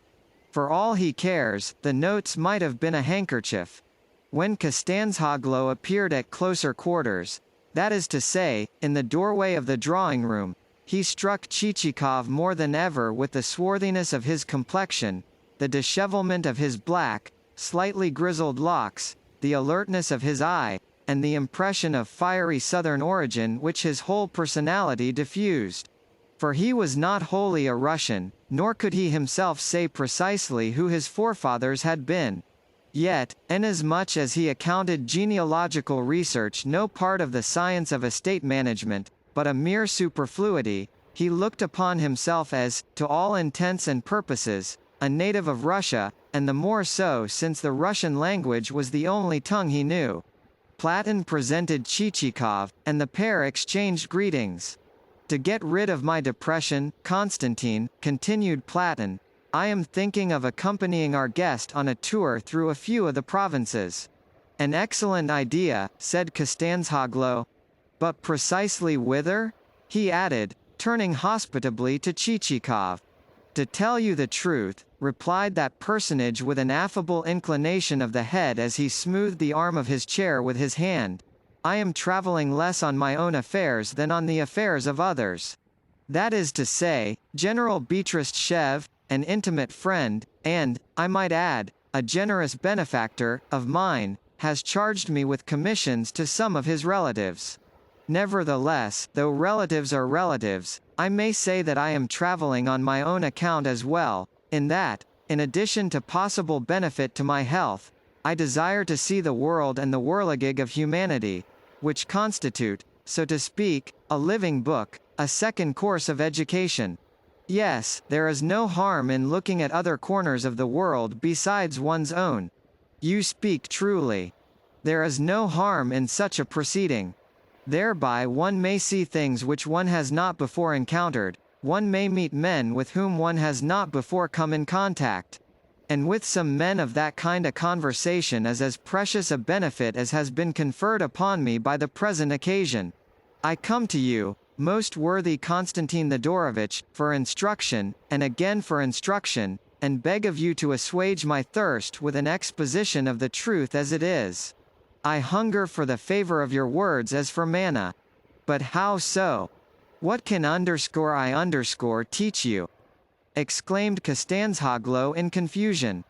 For all he cares, the notes might have been a handkerchief. When Kostanzhoglo appeared at closer quarters, that is to say, in the doorway of the drawing-room, he struck Chichikov more than ever with the swarthiness of his complexion, the dishevelment of his black, slightly grizzled locks, the alertness of his eye, and the impression of fiery southern origin which his whole personality diffused. For he was not wholly a Russian, nor could he himself say precisely who his forefathers had been. Yet, inasmuch as he accounted genealogical research no part of the science of estate management, but a mere superfluity, he looked upon himself as, to all intents and purposes, a native of Russia, and the more so since the Russian language was the only tongue he knew. Platon presented Chichikov, and the pair exchanged greetings. To get rid of my depression, Konstantin, continued Platon, I am thinking of accompanying our guest on a tour through a few of the provinces. An excellent idea, said Kostanzhoglo. But precisely whither? He added, turning hospitably to Chichikov. To tell you the truth, replied that personage with an affable inclination of the head as he smoothed the arm of his chair with his hand, I am traveling less on my own affairs than on the affairs of others. That is to say, General Betristchev, an intimate friend, and, I might add, a generous benefactor, of mine, has charged me with commissions to some of his relatives. Nevertheless, though relatives are relatives, I may say that I am traveling on my own account as well, in that, in addition to possible benefit to my health, I desire to see the world and the whirligig of humanity, which constitute, so to speak, a living book, a second course of education. Yes, there is no harm in looking at other corners of the world besides one's own. You speak truly. There is no harm in such a proceeding. Thereby one may see things which one has not before encountered, one may meet men with whom one has not before come in contact. And with some men of that kind a conversation is as precious a benefit as has been conferred upon me by the present occasion. I come to you, most worthy Constantine Thedorovitch, for instruction, and again for instruction, and beg of you to assuage my thirst with an exposition of the truth as it is. I hunger for the favor of your words as for manna. But how so? What can I teach you? Exclaimed Costanzhoglo in confusion.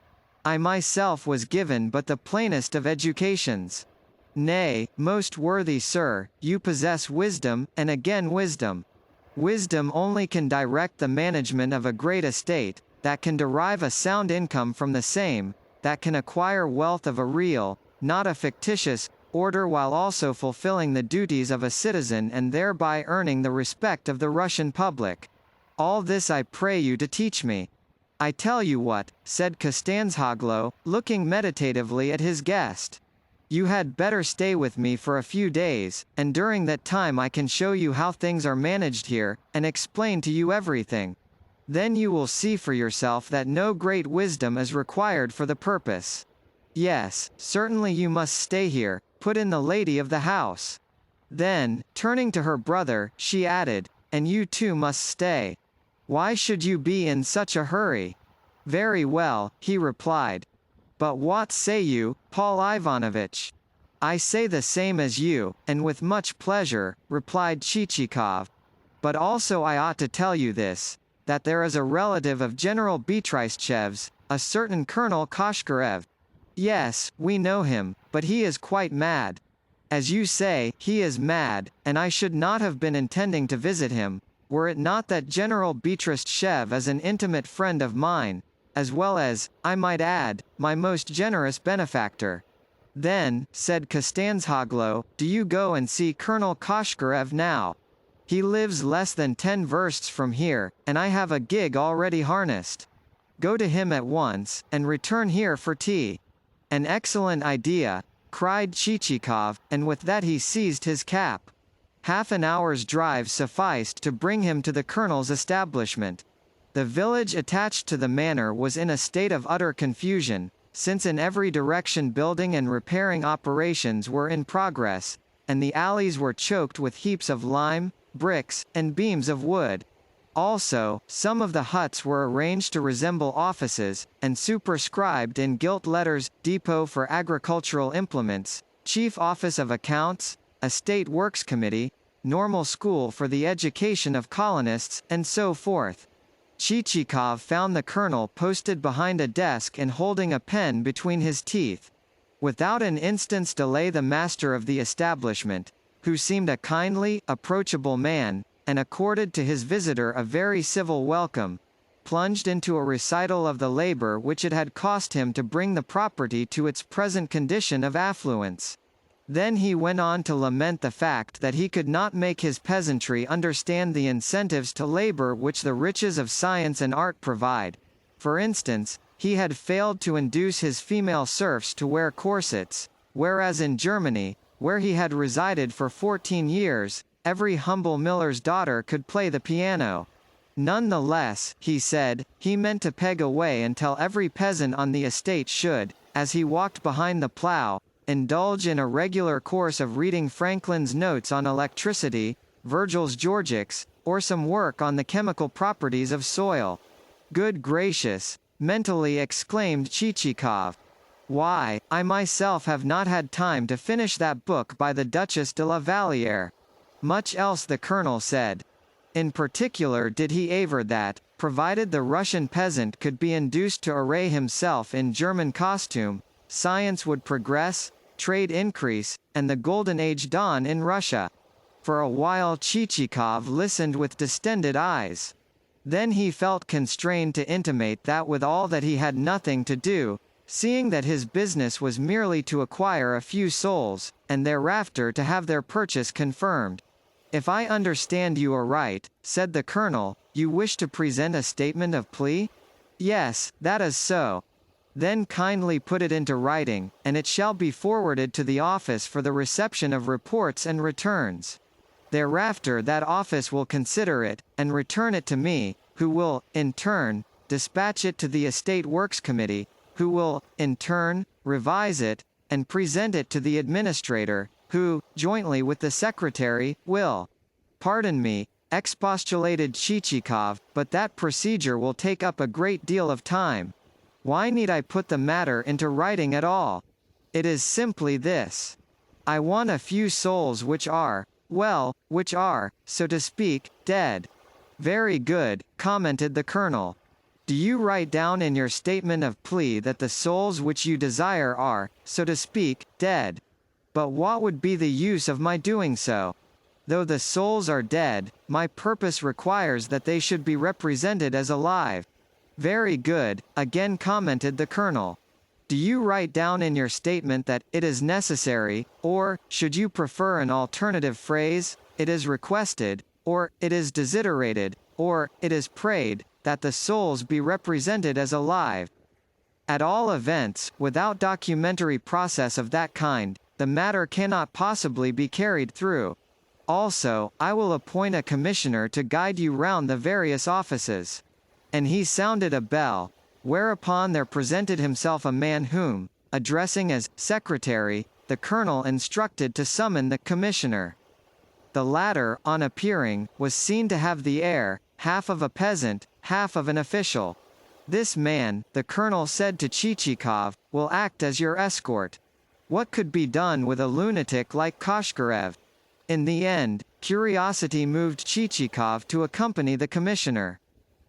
I myself was given but the plainest of educations. Nay, most worthy sir, you possess wisdom, and again wisdom. Wisdom only can direct the management of a great estate, that can derive a sound income from the same, that can acquire wealth of a real, not a fictitious, order while also fulfilling the duties of a citizen and thereby earning the respect of the Russian public. All this I pray you to teach me. I tell you what, said Costanzhoglo, looking meditatively at his guest. You had better stay with me for a few days, and during that time I can show you how things are managed here, and explain to you everything. Then you will see for yourself that no great wisdom is required for the purpose. Yes, certainly you must stay here, put in the lady of the house. Then, turning to her brother, she added, and you too must stay. Why should you be in such a hurry? Very well, he replied. But what say you, Paul Ivanovitch? I say the same as you, and with much pleasure, replied Chichikov. But also I ought to tell you this, that there is a relative of General Betristchev's, a certain Colonel Koshkarev. Yes, we know him, but he is quite mad. As you say, he is mad, and I should not have been intending to visit him, were it not that General Betristchev is an intimate friend of mine, as well as, I might add, my most generous benefactor. Then, said Costanzhoglo, do you go and see Colonel Koshkarev now. He lives less than 10 versts from here, and I have a gig already harnessed. Go to him at once, and return here for tea. An excellent idea, cried Chichikov, and with that he seized his cap. Half an hour's drive sufficed to bring him to the colonel's establishment. The village attached to the manor was in a state of utter confusion, since in every direction building and repairing operations were in progress, and the alleys were choked with heaps of lime, bricks, and beams of wood. Also, some of the huts were arranged to resemble offices, and superscribed in gilt letters, Depot for Agricultural Implements, Chief Office of Accounts, Estate Works Committee, Normal School for the Education of Colonists, and so forth. Chichikov found the colonel posted behind a desk and holding a pen between his teeth. Without an instant's delay the master of the establishment, who seemed a kindly, approachable man, and accorded to his visitor a very civil welcome, plunged into a recital of the labor which it had cost him to bring the property to its present condition of affluence. Then he went on to lament the fact that he could not make his peasantry understand the incentives to labor which the riches of science and art provide. For instance, he had failed to induce his female serfs to wear corsets, whereas in Germany, where he had resided for 14 years, every humble miller's daughter could play the piano. None the less, he said, he meant to peg away until every peasant on the estate should, as he walked behind the plough, indulge in a regular course of reading Franklin's Notes on Electricity, Virgil's Georgics, or some work on the chemical properties of soil. Good gracious! Mentally exclaimed Chichikov. Why, I myself have not had time to finish that book by the Duchess de la Vallière. Much else the colonel said. In particular did he aver that, provided the Russian peasant could be induced to array himself in German costume, science would progress, trade increase, and the golden age dawn in Russia. For a while Chichikov listened with distended eyes. Then he felt constrained to intimate that with all that he had nothing to do, seeing that his business was merely to acquire a few souls, and thereafter to have their purchase confirmed. "If I understand you aright," said the colonel, "you wish to present a statement of plea?" "Yes, that is so." "Then kindly put it into writing, and it shall be forwarded to the office for the reception of reports and returns. Thereafter that office will consider it, and return it to me, who will, in turn, dispatch it to the Estate Works Committee, who will, in turn, revise it, and present it to the administrator, who, jointly with the secretary, will—" "Pardon me," expostulated Chichikov, "but that procedure will take up a great deal of time. Why need I put the matter into writing at all? It is simply this. I want a few souls which are, so to speak, dead." "Very good," commented the colonel. "Do you write down in your statement of plea that the souls which you desire are, so to speak, dead? But what would be the use of my doing so? Though the souls are dead, my purpose requires that they should be represented as alive." "Very good," again commented the colonel. "Do you write down in your statement that it is necessary, or, should you prefer an alternative phrase, it is requested, or, it is desiderated, or, it is prayed, that the souls be represented as alive? At all events, without documentary process of that kind, the matter cannot possibly be carried through. Also, I will appoint a commissioner to guide you round the various offices." And he sounded a bell, whereupon there presented himself a man whom, addressing as secretary, the colonel instructed to summon the commissioner. The latter, on appearing, was seen to have the air, half of a peasant, half of an official. "This man," the colonel said to Chichikov, "will act as your escort. What could be done with a lunatic like Koshkarev?" In the end, curiosity moved Chichikov to accompany the commissioner.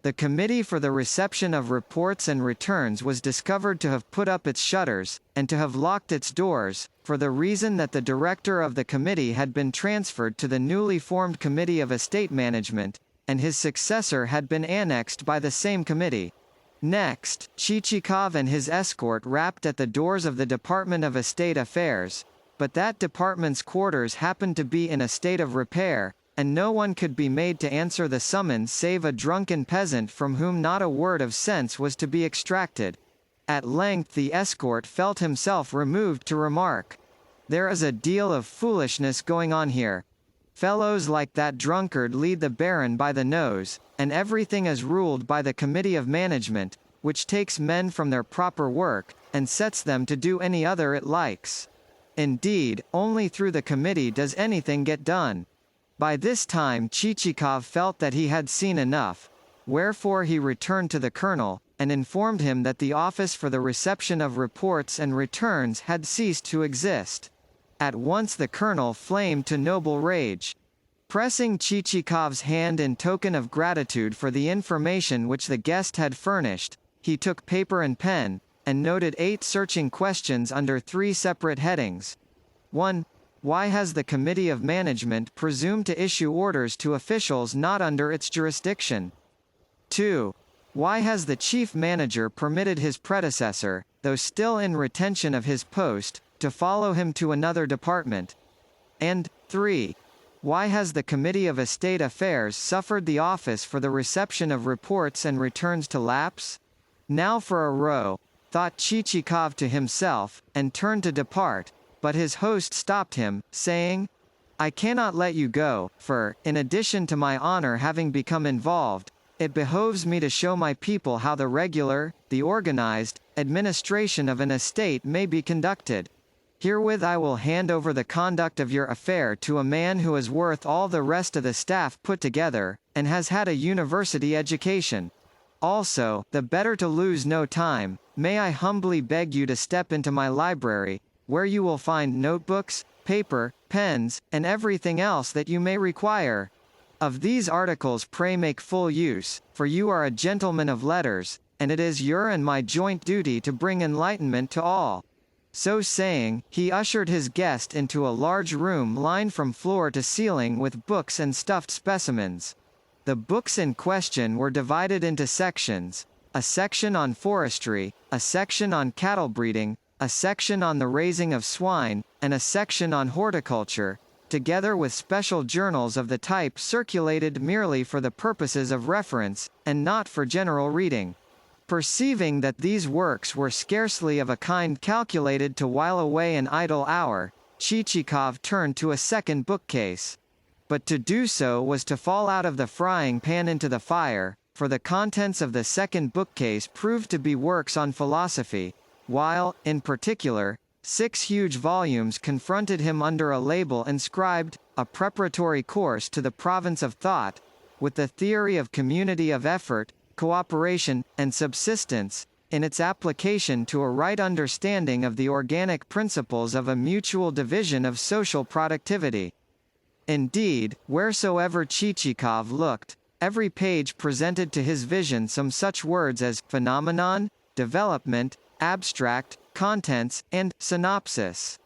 The Committee for the Reception of Reports and Returns was discovered to have put up its shutters, and to have locked its doors, for the reason that the director of the committee had been transferred to the newly formed Committee of Estate Management, and his successor had been annexed by the same committee. Next, Chichikov and his escort rapped at the doors of the Department of Estate Affairs, but that department's quarters happened to be in a state of repair, and no one could be made to answer the summons save a drunken peasant from whom not a word of sense was to be extracted. At length the escort felt himself removed to remark, "There is a deal of foolishness going on here. Fellows like that drunkard lead the Baron by the nose, and everything is ruled by the Committee of Management, which takes men from their proper work, and sets them to do any other it likes. Indeed, only through the committee does anything get done." By this time Chichikov felt that he had seen enough, wherefore he returned to the colonel, and informed him that the office for the reception of reports and returns had ceased to exist. At once the colonel flamed to noble rage. Pressing Chichikov's hand in token of gratitude for the information which the guest had furnished, he took paper and pen, and noted 8 searching questions under 3 separate headings. 1. Why has the Committee of Management presumed to issue orders to officials not under its jurisdiction? 2. Why has the chief manager permitted his predecessor, though still in retention of his post, to follow him to another department? And 3. Why has the Committee of Estate Affairs suffered the office for the reception of reports and returns to lapse? Now for a row, thought Chichikov to himself, and turned to depart, but his host stopped him, saying, "I cannot let you go, for, in addition to my honor having become involved, it behoves me to show my people how the regular, the organized, administration of an estate may be conducted. Herewith I will hand over the conduct of your affair to a man who is worth all the rest of the staff put together, and has had a university education. Also, the better to lose no time, may I humbly beg you to step into my library, where you will find notebooks, paper, pens, and everything else that you may require. Of these articles pray make full use, for you are a gentleman of letters, and it is your and my joint duty to bring enlightenment to all." So saying, he ushered his guest into a large room lined from floor to ceiling with books and stuffed specimens. The books in question were divided into sections: a section on forestry, a section on cattle breeding, a section on the raising of swine, and a section on horticulture, together with special journals of the type circulated merely for the purposes of reference, and not for general reading. Perceiving that these works were scarcely of a kind calculated to while away an idle hour, Chichikov turned to a second bookcase. But to do so was to fall out of the frying pan into the fire, for the contents of the second bookcase proved to be works on philosophy, while, in particular, 6 huge volumes confronted him under a label inscribed, "A Preparatory Course to the Province of Thought," with the theory of community of effort, cooperation, and subsistence, in its application to a right understanding of the organic principles of a mutual division of social productivity. Indeed, wheresoever Chichikov looked, every page presented to his vision some such words as phenomenon, development, abstract, contents, and synopsis.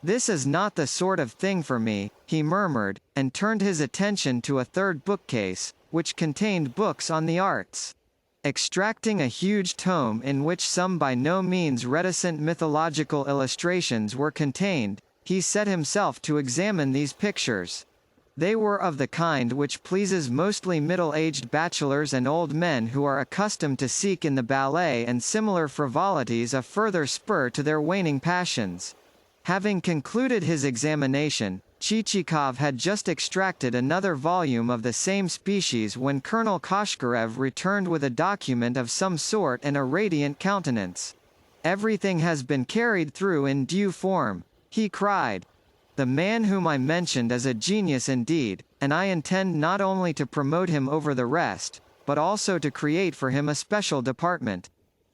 "This is not the sort of thing for me," he murmured, and turned his attention to a third bookcase, which contained books on the arts. Extracting a huge tome in which some by no means reticent mythological illustrations were contained, he set himself to examine these pictures. They were of the kind which pleases mostly middle-aged bachelors and old men who are accustomed to seek in the ballet and similar frivolities a further spur to their waning passions. Having concluded his examination, Chichikov had just extracted another volume of the same species when Colonel Koshkarev returned with a document of some sort and a radiant countenance. "Everything has been carried through in due form," he cried. "The man whom I mentioned is a genius indeed, and I intend not only to promote him over the rest, but also to create for him a special department.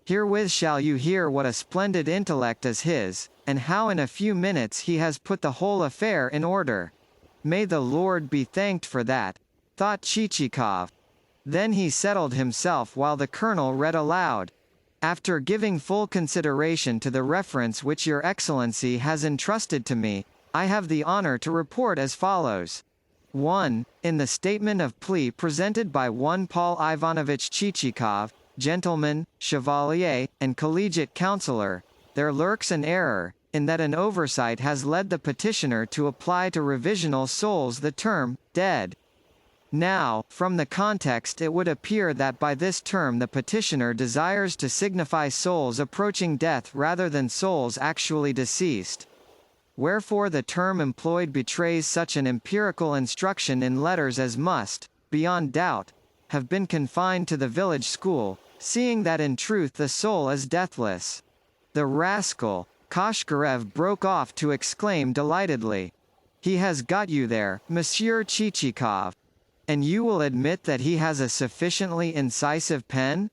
Herewith shall you hear what a splendid intellect is his, and how in a few minutes he has put the whole affair in order. May the Lord be thanked for that," thought Chichikov. Then he settled himself while the colonel read aloud. "After giving full consideration to the reference which your Excellency has entrusted to me, I have the honor to report as follows. 1. In the statement of plea presented by one Paul Ivanovich Chichikov, gentleman, chevalier, and collegiate councillor, there lurks an error, in that an oversight has led the petitioner to apply to revisional souls the term, dead. Now, from the context it would appear that by this term the petitioner desires to signify souls approaching death rather than souls actually deceased. Wherefore the term employed betrays such an empirical instruction in letters as must, beyond doubt, have been confined to the village school, seeing that in truth the soul is deathless." "The rascal!" Koshkarev broke off to exclaim delightedly. "He has got you there, Monsieur Chichikov. And you will admit that he has a sufficiently incisive pen?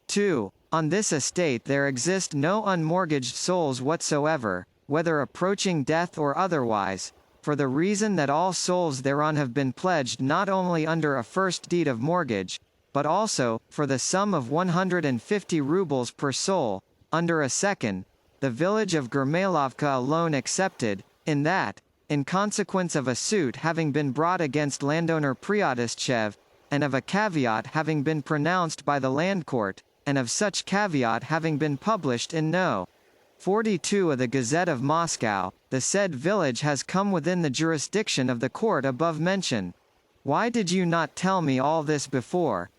2. On this estate there exist no unmortgaged souls whatsoever, whether approaching death or otherwise, for the reason that all souls thereon have been pledged not only under a first deed of mortgage, but also, for the sum of 150 rubles per soul, under a second, the village of Gurmailovka alone excepted, in that, in consequence of a suit having been brought against landowner Priatistchev, and of a caveat having been pronounced by the land court, and of such caveat having been published in No. 42 of the Gazette of Moscow, the said village has come within the jurisdiction of the court above mentioned. Why did you not tell me all this before?"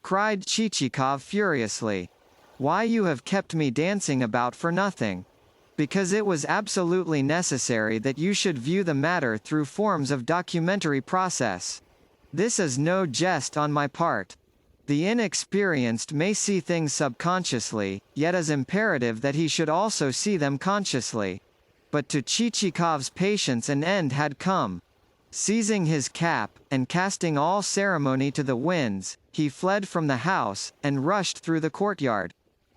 cried Chichikov furiously. "Why you have kept me dancing about for nothing. Because it was absolutely necessary that you should view the matter through forms of documentary process. This is no jest on my part. The inexperienced may see things subconsciously, yet is imperative that he should also see them consciously." But to Chichikov's patience an end had come. Seizing his cap, and casting all ceremony to the winds, he fled from the house, and rushed through the courtyard.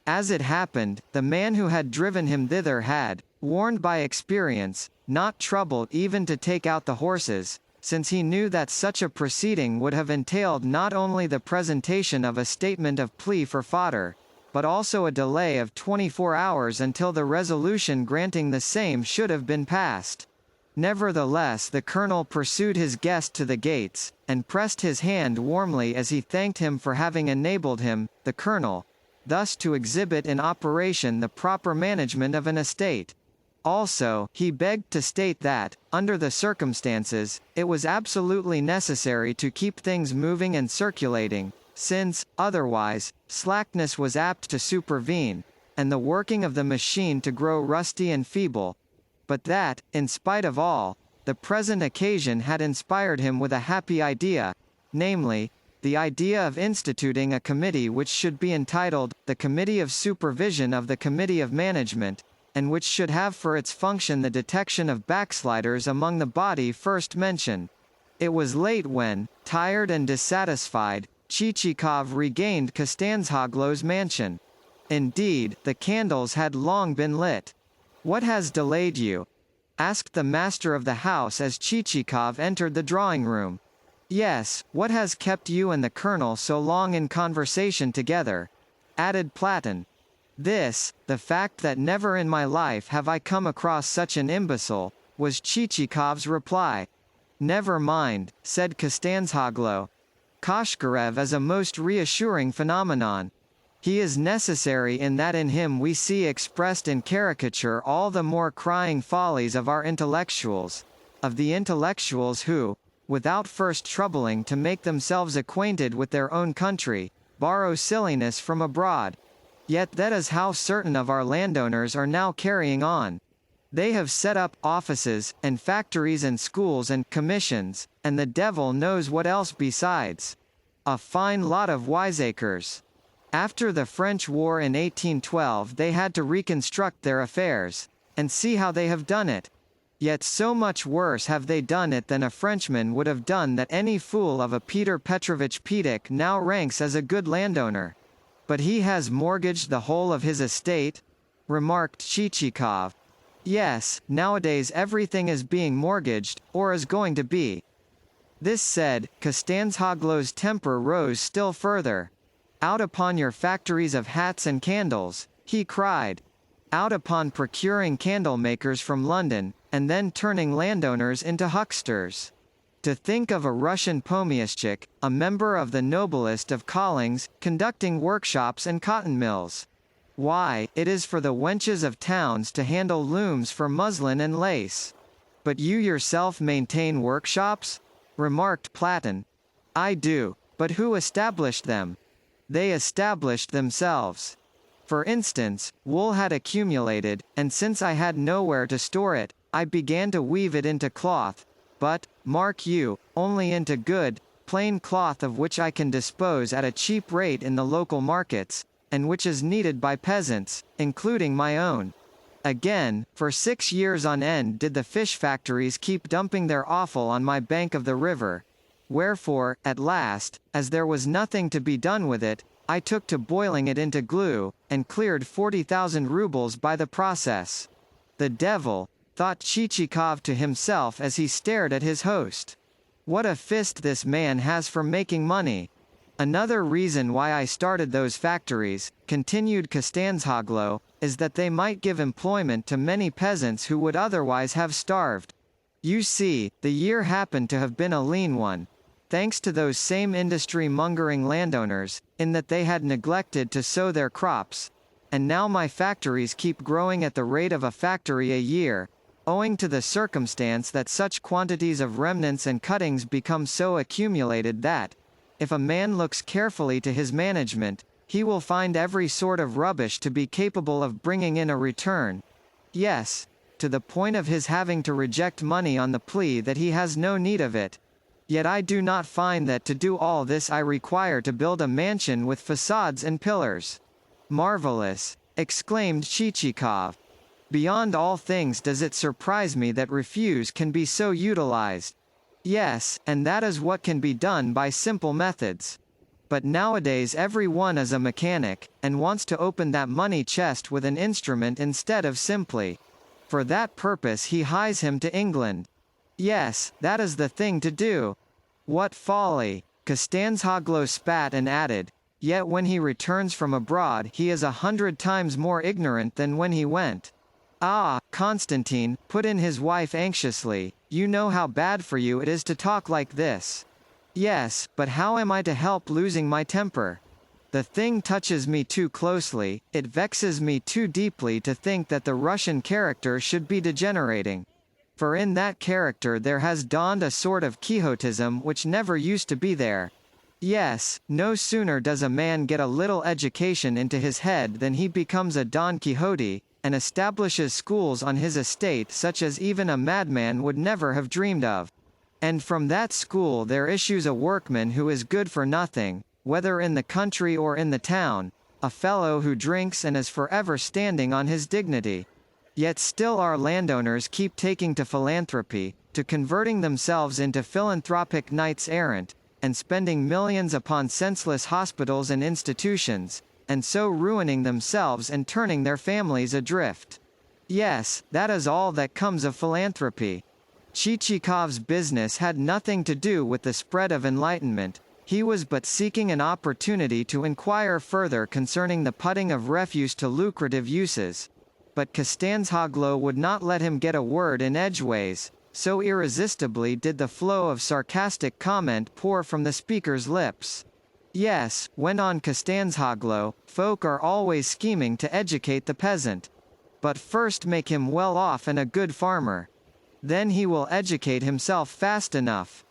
As it happened, the man who had driven him thither had, warned by experience, not troubled even to take out the horses, since he knew that such a proceeding would have entailed not only the presentation of a statement of plea for fodder, but also a delay of 24 hours until the resolution granting the same should have been passed. Nevertheless, the colonel pursued his guest to the gates, and pressed his hand warmly as he thanked him for having enabled him, the colonel, thus to exhibit in operation the proper management of an estate. Also, he begged to state that, under the circumstances, it was absolutely necessary to keep things moving and circulating, since, otherwise, slackness was apt to supervene, and the working of the machine to grow rusty and feeble, but that, in spite of all, the present occasion had inspired him with a happy idea, namely, the idea of instituting a committee which should be entitled, the Committee of Supervision of the Committee of Management, and which should have for its function the detection of backsliders among the body first mentioned. It was late when, tired and dissatisfied, Chichikov regained Kostanzhoglow's mansion. Indeed, the candles had long been lit. "What has delayed you?" asked the master of the house as Chichikov entered the drawing-room. "Yes, what has kept you and the colonel so long in conversation together?" added Platon. "This, the fact that never in my life have I come across such an imbecile," was Chichikov's reply. "Never mind," said Kostanzhoglow. "Koshkarev is a most reassuring phenomenon. He is necessary in that in him we see expressed in caricature all the more crying follies of our intellectuals, of the intellectuals who, without first troubling to make themselves acquainted with their own country, borrow silliness from abroad. Yet that is how certain of our landowners are now carrying on. They have set up offices, and factories and schools and commissions, and the devil knows what else besides. A fine lot of wiseacres. After the French War in 1812 they had to reconstruct their affairs, and see how they have done it. Yet so much worse have they done it than a Frenchman would have done that any fool of a Peter Petrovich Pedik now ranks as a good landowner. But he has mortgaged the whole of his estate?" remarked Chichikov. "Yes, nowadays everything is being mortgaged, or is going to be." This said, Kostanzhoglow's temper rose still further. "Out upon your factories of hats and candles," he cried. "Out upon procuring candle-makers from London, and then turning landowners into hucksters. To think of a Russian pomeshchik, a member of the noblest of callings, conducting workshops and cotton mills. Why, it is for the wenches of towns to handle looms for muslin and lace." "But you yourself maintain workshops?" remarked Platon. "I do, but who established them?" "They established themselves. For instance, wool had accumulated, and since I had nowhere to store it, I began to weave it into cloth, but, mark you, only into good, plain cloth of which I can dispose at a cheap rate in the local markets, and which is needed by peasants, including my own. Again, for 6 years on end did the fish factories keep dumping their offal on my bank of the river. Wherefore, at last, as there was nothing to be done with it, I took to boiling it into glue, and cleared 40,000 rubles by the process." "The devil," thought Chichikov to himself as he stared at his host. "What a fist this man has for making money! Another reason why I started those factories," continued Kostanzhoglow, "is that they might give employment to many peasants who would otherwise have starved. You see, the year happened to have been a lean one, thanks to those same industry-mongering landowners, in that they had neglected to sow their crops, and now my factories keep growing at the rate of a factory a year, owing to the circumstance that such quantities of remnants and cuttings become so accumulated that, if a man looks carefully to his management, he will find every sort of rubbish to be capable of bringing in a return. Yes, to the point of his having to reject money on the plea that he has no need of it. Yet I do not find that to do all this I require to build a mansion with facades and pillars." "Marvelous!" exclaimed Chichikov. "Beyond all things does it surprise me that refuse can be so utilized. Yes, and that is what can be done by simple methods. But nowadays every one is a mechanic, and wants to open that money chest with an instrument instead of simply. For that purpose he hies him to England. Yes, that is the thing to do. What folly!" Kostanzhoglow spat and added, Yet when he returns from abroad he is 100 times more ignorant than when he went. Ah, Constantine, put in his wife anxiously, you know how bad for you it is to talk like this. Yes, but how am I to help losing my temper? The thing touches me too closely, it vexes me too deeply to think that the Russian character should be degenerating. For in that character there has dawned a sort of Quixotism which never used to be there. Yes, no sooner does a man get a little education into his head than he becomes a Don Quixote, and establishes schools on his estate such as even a madman would never have dreamed of. And from that school there issues a workman who is good for nothing, whether in the country or in the town, a fellow who drinks and is forever standing on his dignity. Yet still our landowners keep taking to philanthropy, to converting themselves into philanthropic knights-errant, and spending millions upon senseless hospitals and institutions, and so ruining themselves and turning their families adrift. Yes, that is all that comes of philanthropy. Chichikov's business had nothing to do with the spread of enlightenment, he was but seeking an opportunity to inquire further concerning the putting of refuse to lucrative uses. But Costanzhoglo would not let him get a word in edgeways, so irresistibly did the flow of sarcastic comment pour from the speaker's lips. Yes, went on Costanzhoglo, folk are always scheming to educate the peasant. But first make him well off and a good farmer. Then he will educate himself fast enough.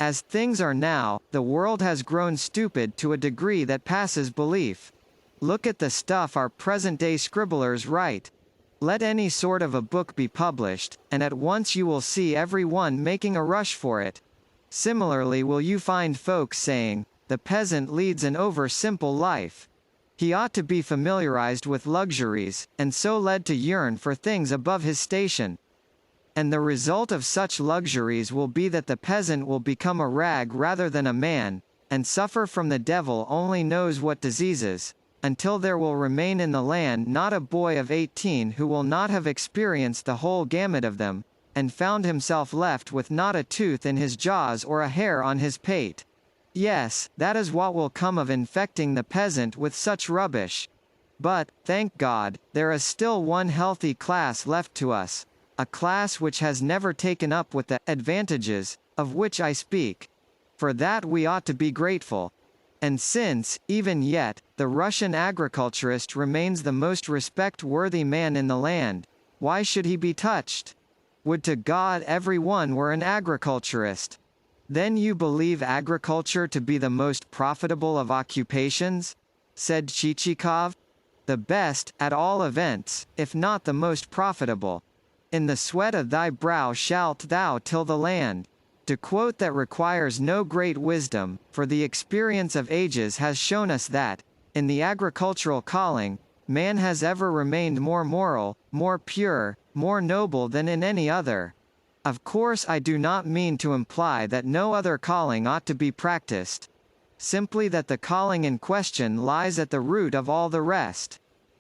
As things are now, the world has grown stupid to a degree that passes belief. Look at the stuff our present-day scribblers write. Let any sort of a book be published, and at once you will see every one making a rush for it. Similarly will you find folks saying, the peasant leads an over-simple life. He ought to be familiarized with luxuries, and so led to yearn for things above his station. And the result of such luxuries will be that the peasant will become a rag rather than a man, and suffer from the devil only knows what diseases, until there will remain in the land not a boy of 18 who will not have experienced the whole gamut of them, and found himself left with not a tooth in his jaws or a hair on his pate. Yes, that is what will come of infecting the peasant with such rubbish. But, thank God, there is still one healthy class left to us, a class which has never taken up with the advantages of which I speak. For that we ought to be grateful. And since, even yet, the Russian agriculturist remains the most respect-worthy man in the land, why should he be touched? Would to God every one were an agriculturist. Then you believe agriculture to be the most profitable of occupations? Said Chichikov. The best, at all events, if not the most profitable. In the sweat of thy brow shalt thou till the land. To quote that requires no great wisdom, for the experience of ages has shown us that, in the agricultural calling, man has ever remained more moral, more pure, more noble than in any other. Of course I do not mean to imply that no other calling ought to be practiced. Simply that the calling in question lies at the root of all the rest.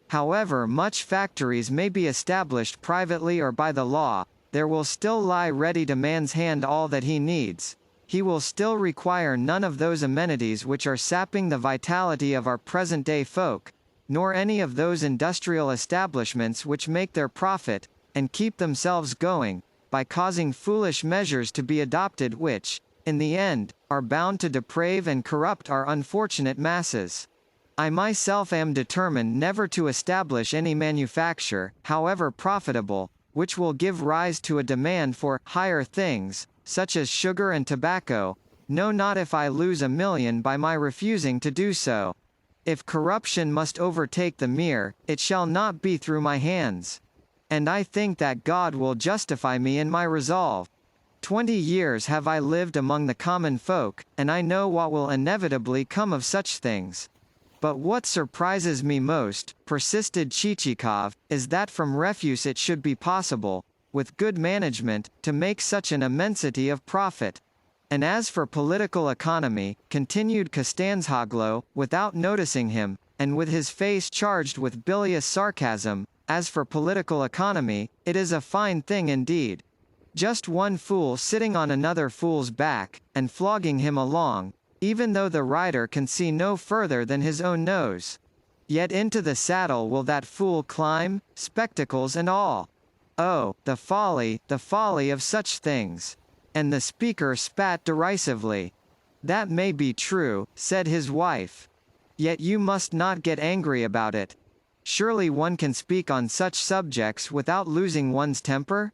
However much factories may be established privately or by the law, there will still lie ready to man's hand all that he needs. He will still require none of those amenities which are sapping the vitality of our present-day folk, nor any of those industrial establishments which make their profit, and keep themselves going, by causing foolish measures to be adopted which, in the end, are bound to deprave and corrupt our unfortunate masses. I myself am determined never to establish any manufacture, however profitable, which will give rise to a demand for higher things, such as sugar and tobacco, no, not if I lose 1,000,000 by my refusing to do so. If corruption must overtake the mere, it shall not be through my hands. And I think that God will justify me in my resolve. 20 years have I lived among the common folk, and I know what will inevitably come of such things. But what surprises me most, persisted Chichikov, is that from refuse it should be possible, with good management, to make such an immensity of profit. And as for political economy, continued Costanzhoglo, without noticing him, and with his face charged with bilious sarcasm, as for political economy, it is a fine thing indeed. Just one fool sitting on another fool's back, and flogging him along, even though the rider can see no further than his own nose. Yet into the saddle will that fool climb, spectacles and all. Oh, the folly of such things. And the speaker spat derisively. That may be true, said his wife. Yet you must not get angry about it. Surely one can speak on such subjects without losing one's temper?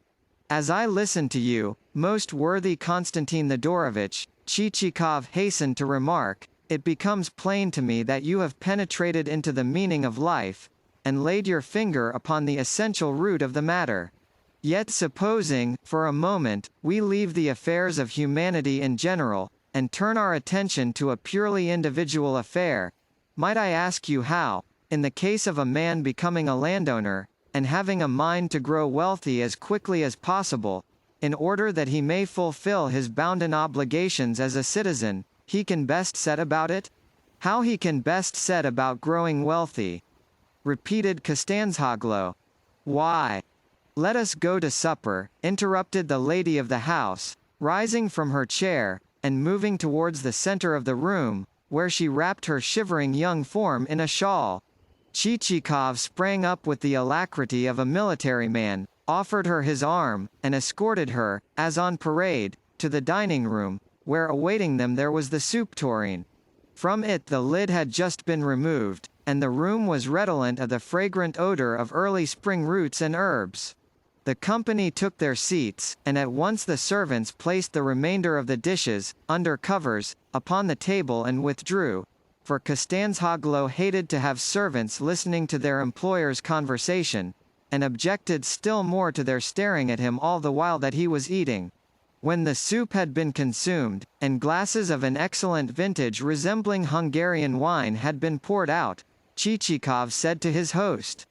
As I listen to you, most worthy Konstantin Thedorovitch, Chichikov hastened to remark, it becomes plain to me that you have penetrated into the meaning of life, and laid your finger upon the essential root of the matter. Yet supposing, for a moment, we leave the affairs of humanity in general, and turn our attention to a purely individual affair, might I ask you how, in the case of a man becoming a landowner, and having a mind to grow wealthy as quickly as possible, in order that he may fulfill his bounden obligations as a citizen, he can best set about it? How he can best set about growing wealthy? Repeated Costanzhoglo. Why? Let us go to supper, interrupted the lady of the house, rising from her chair, and moving towards the center of the room, where she wrapped her shivering young form in a shawl. Chichikov sprang up with the alacrity of a military man, offered her his arm, and escorted her, as on parade, to the dining room, where awaiting them there was the soup tureen. From it the lid had just been removed, and the room was redolent of the fragrant odor of early spring roots and herbs. The company took their seats, and at once the servants placed the remainder of the dishes, under covers, upon the table and withdrew, for Costanzhoglo hated to have servants listening to their employer's conversation, and objected still more to their staring at him all the while that he was eating. When the soup had been consumed, and glasses of an excellent vintage resembling Hungarian wine had been poured out, Chichikov said to his host,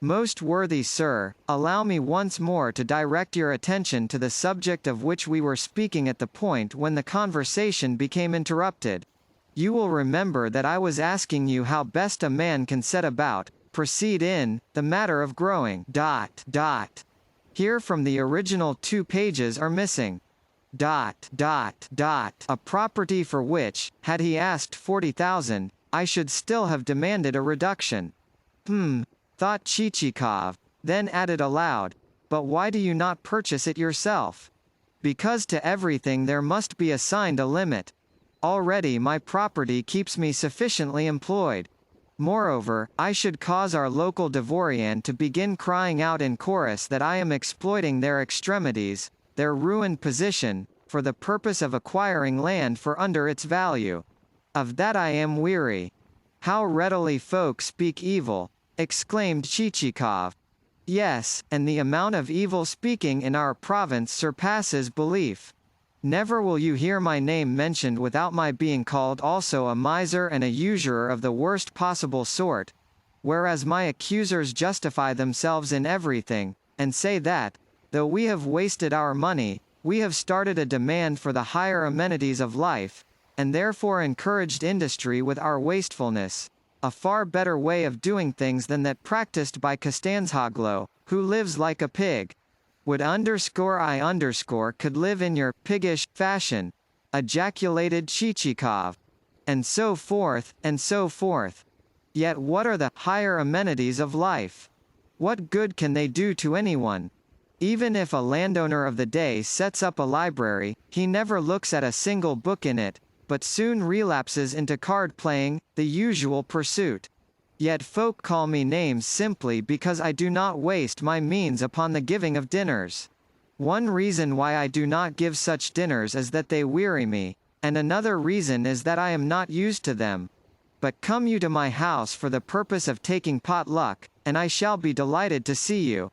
"Most worthy sir, allow me once more to direct your attention to the subject of which we were speaking at the point when the conversation became interrupted. You will remember that I was asking you how best a man can set about, proceed in, the matter of growing. Here from the original 2 pages are missing. A property for which, had he asked 40,000, I should still have demanded a reduction." Thought Chichikov, then added aloud, "But why do you not purchase it yourself?" "Because to everything there must be assigned a limit. Already my property keeps me sufficiently employed. Moreover, I should cause our local Dvorian to begin crying out in chorus that I am exploiting their extremities, their ruined position, for the purpose of acquiring land for under its value. Of that I am weary. How readily folk speak evil," exclaimed Chichikov. "Yes, and the amount of evil speaking in our province surpasses belief. Never will you hear my name mentioned without my being called also a miser and a usurer of the worst possible sort, whereas my accusers justify themselves in everything, and say that, though we have wasted our money, we have started a demand for the higher amenities of life, and therefore encouraged industry with our wastefulness, a far better way of doing things than that practiced by Costanzhoglo, who lives like a pig. Would I could live in your piggish fashion," ejaculated Chichikov. And so forth, and so forth. Yet what are the higher amenities of life? What good can they do to anyone? Even if a landowner of the day sets up a library, he never looks at a single book in it, but soon relapses into card-playing, the usual pursuit. Yet folk call me names simply because I do not waste my means upon the giving of dinners. One reason why I do not give such dinners is that they weary me, and another reason is that I am not used to them. But come you to my house for the purpose of taking pot luck, and I shall be delighted to see you.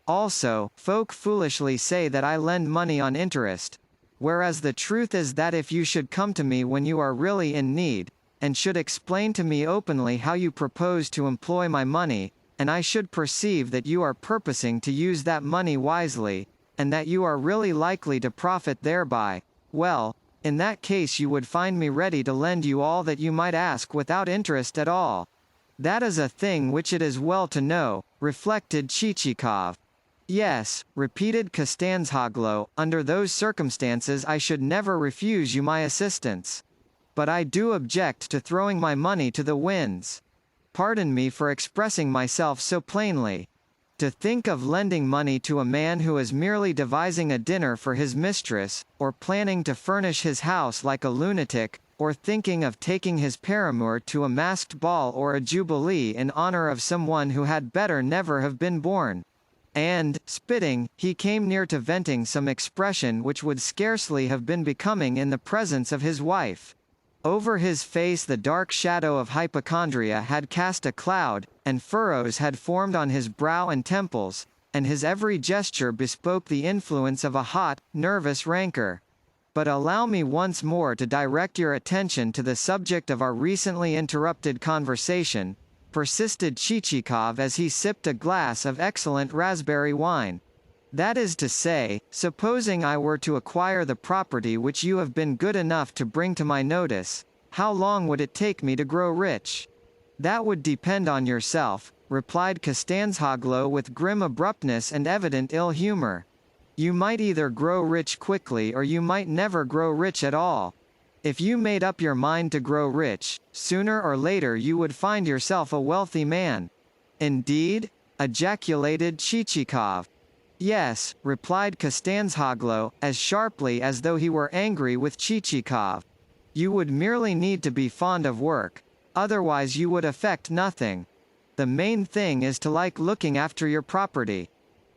Also, folk foolishly say that I lend money on interest, whereas the truth is that if you should come to me when you are really in need, and should explain to me openly how you propose to employ my money, and I should perceive that you are purposing to use that money wisely, and that you are really likely to profit thereby, well, in that case you would find me ready to lend you all that you might ask without interest at all. That is a thing which it is well to know," reflected Chichikov. "Yes," repeated Costanzhoglo, "under those circumstances I should never refuse you my assistance. But I do object to throwing my money to the winds. Pardon me for expressing myself so plainly. To think of lending money to a man who is merely devising a dinner for his mistress, or planning to furnish his house like a lunatic, or thinking of taking his paramour to a masked ball or a jubilee in honor of someone who had better never have been born. And, spitting, he came near to venting some expression which would scarcely have been becoming in the presence of his wife. Over his face the dark shadow of hypochondria had cast a cloud, and furrows had formed on his brow and temples, and his every gesture bespoke the influence of a hot, nervous rancor. But allow me once more to direct your attention to the subject of our recently interrupted conversation, persisted Chichikov as he sipped a glass of excellent raspberry wine. That is to say, supposing I were to acquire the property which you have been good enough to bring to my notice, how long would it take me to grow rich? That would depend on yourself, replied Costanzhoglo with grim abruptness and evident ill humor. You might either grow rich quickly or you might never grow rich at all. If you made up your mind to grow rich, sooner or later you would find yourself a wealthy man. Indeed? Ejaculated Chichikov. Yes, replied Costanzhoglo, as sharply as though he were angry with Chichikov. You would merely need to be fond of work. Otherwise you would effect nothing. The main thing is to like looking after your property.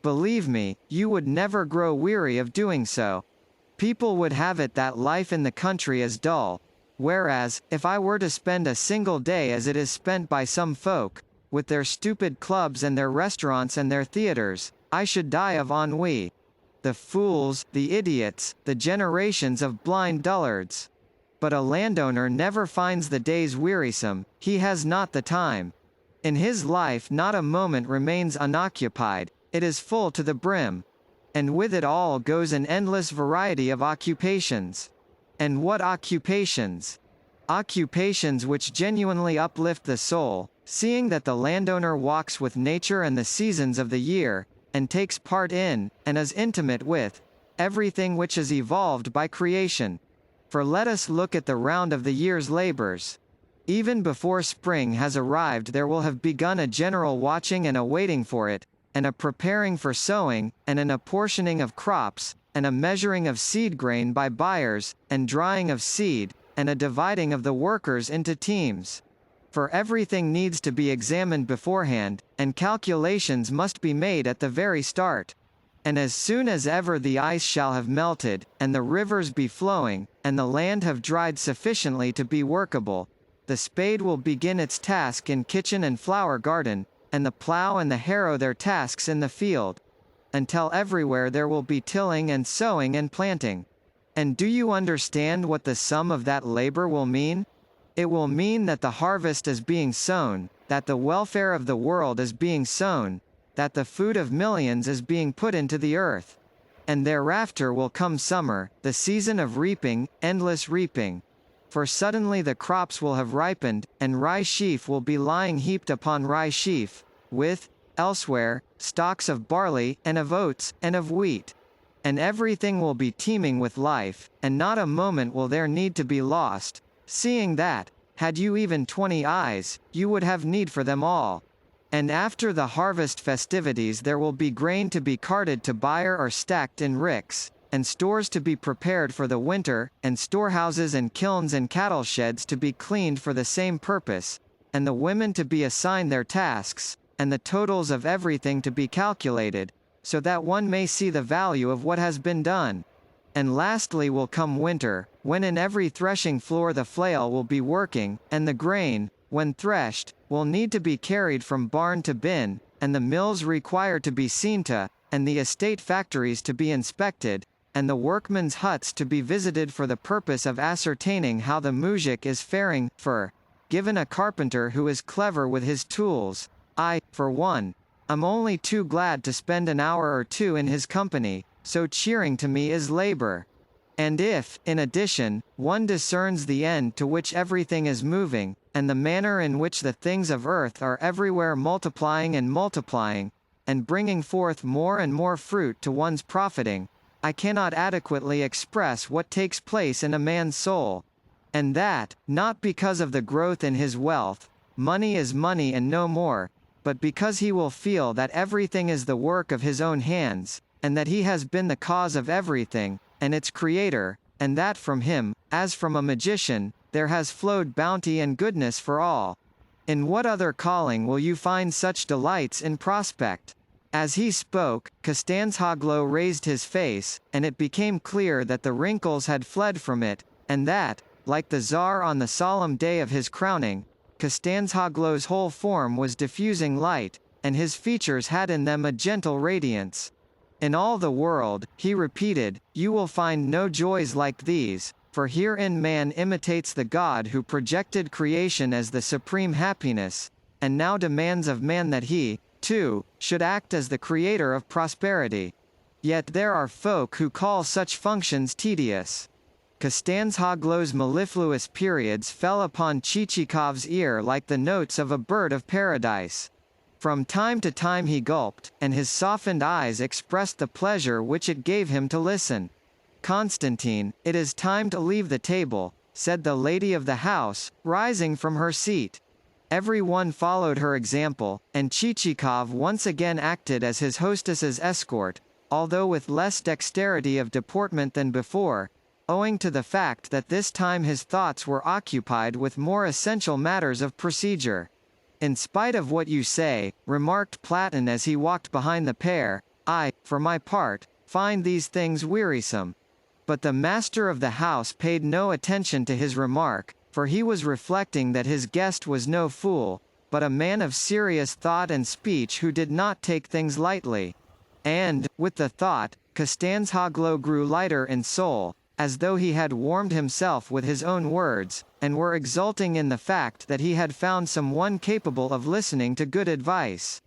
Believe me, you would never grow weary of doing so. People would have it that life in the country is dull. Whereas, if I were to spend a single day as it is spent by some folk, with their stupid clubs and their restaurants and their theatres, I should die of ennui. The fools, the idiots, the generations of blind dullards. But a landowner never finds the days wearisome, he has not the time. In his life not a moment remains unoccupied, it is full to the brim. And with it all goes an endless variety of occupations. And what occupations? Occupations which genuinely uplift the soul, seeing that the landowner walks with nature and the seasons of the year, and takes part in, and is intimate with, everything which is evolved by creation. For let us look at the round of the year's labors. Even before spring has arrived there will have begun a general watching and a waiting for it, and a preparing for sowing, and an apportioning of crops, and a measuring of seed grain by buyers, and drying of seed, and a dividing of the workers into teams. For everything needs to be examined beforehand, and calculations must be made at the very start. And as soon as ever the ice shall have melted, and the rivers be flowing, and the land have dried sufficiently to be workable, the spade will begin its task in kitchen and flower garden, and the plough and the harrow their tasks in the field, until everywhere there will be tilling and sowing and planting. And do you understand what the sum of that labor will mean? It will mean that the harvest is being sown, that the welfare of the world is being sown, that the food of millions is being put into the earth. And thereafter will come summer, the season of reaping, endless reaping. For suddenly the crops will have ripened, and rye sheaf will be lying heaped upon rye sheaf, with, elsewhere, stalks of barley, and of oats, and of wheat. And everything will be teeming with life, and not a moment will there need to be lost, seeing that, had you even 20 eyes, you would have need for them all. And after the harvest festivities there will be grain to be carted to byre or stacked in ricks, and stores to be prepared for the winter, and storehouses and kilns and cattle sheds to be cleaned for the same purpose, and the women to be assigned their tasks, and the totals of everything to be calculated, so that one may see the value of what has been done. And lastly will come winter, when in every threshing floor the flail will be working, and the grain, when threshed, will need to be carried from barn to bin, and the mills require to be seen to, and the estate factories to be inspected, and the workmen's huts to be visited for the purpose of ascertaining how the muzhik is faring, for, given a carpenter who is clever with his tools, I, for one, am only too glad to spend an hour or two in his company, so cheering to me is labor. And if, in addition, one discerns the end to which everything is moving, and the manner in which the things of earth are everywhere multiplying, and bringing forth more and more fruit to one's profiting, I cannot adequately express what takes place in a man's soul. And that, not because of the growth in his wealth, money is money and no more, but because he will feel that everything is the work of his own hands, and that he has been the cause of everything, and its creator, and that from him, as from a magician, there has flowed bounty and goodness for all. In what other calling will you find such delights in prospect? As he spoke, Costanzhoglo raised his face, and it became clear that the wrinkles had fled from it, and that, like the Tsar on the solemn day of his crowning, Costanzhoglo's whole form was diffusing light, and his features had in them a gentle radiance. In all the world, he repeated, you will find no joys like these, for herein man imitates the God who projected creation as the supreme happiness, and now demands of man that he, too, should act as the creator of prosperity. Yet there are folk who call such functions tedious. Costanzhoglo's mellifluous periods fell upon Chichikov's ear like the notes of a bird of paradise. From time to time he gulped, and his softened eyes expressed the pleasure which it gave him to listen. Constantine, it is time to leave the table, said the lady of the house, rising from her seat. Every one followed her example, and Chichikov once again acted as his hostess's escort, although with less dexterity of deportment than before, owing to the fact that this time his thoughts were occupied with more essential matters of procedure. In spite of what you say, remarked Platon as he walked behind the pair, I, for my part, find these things wearisome. But the master of the house paid no attention to his remark, for he was reflecting that his guest was no fool, but a man of serious thought and speech who did not take things lightly. And, with the thought, Costanzhoglo grew lighter in soul, as though he had warmed himself with his own words, and were exulting in the fact that he had found some one capable of listening to good advice.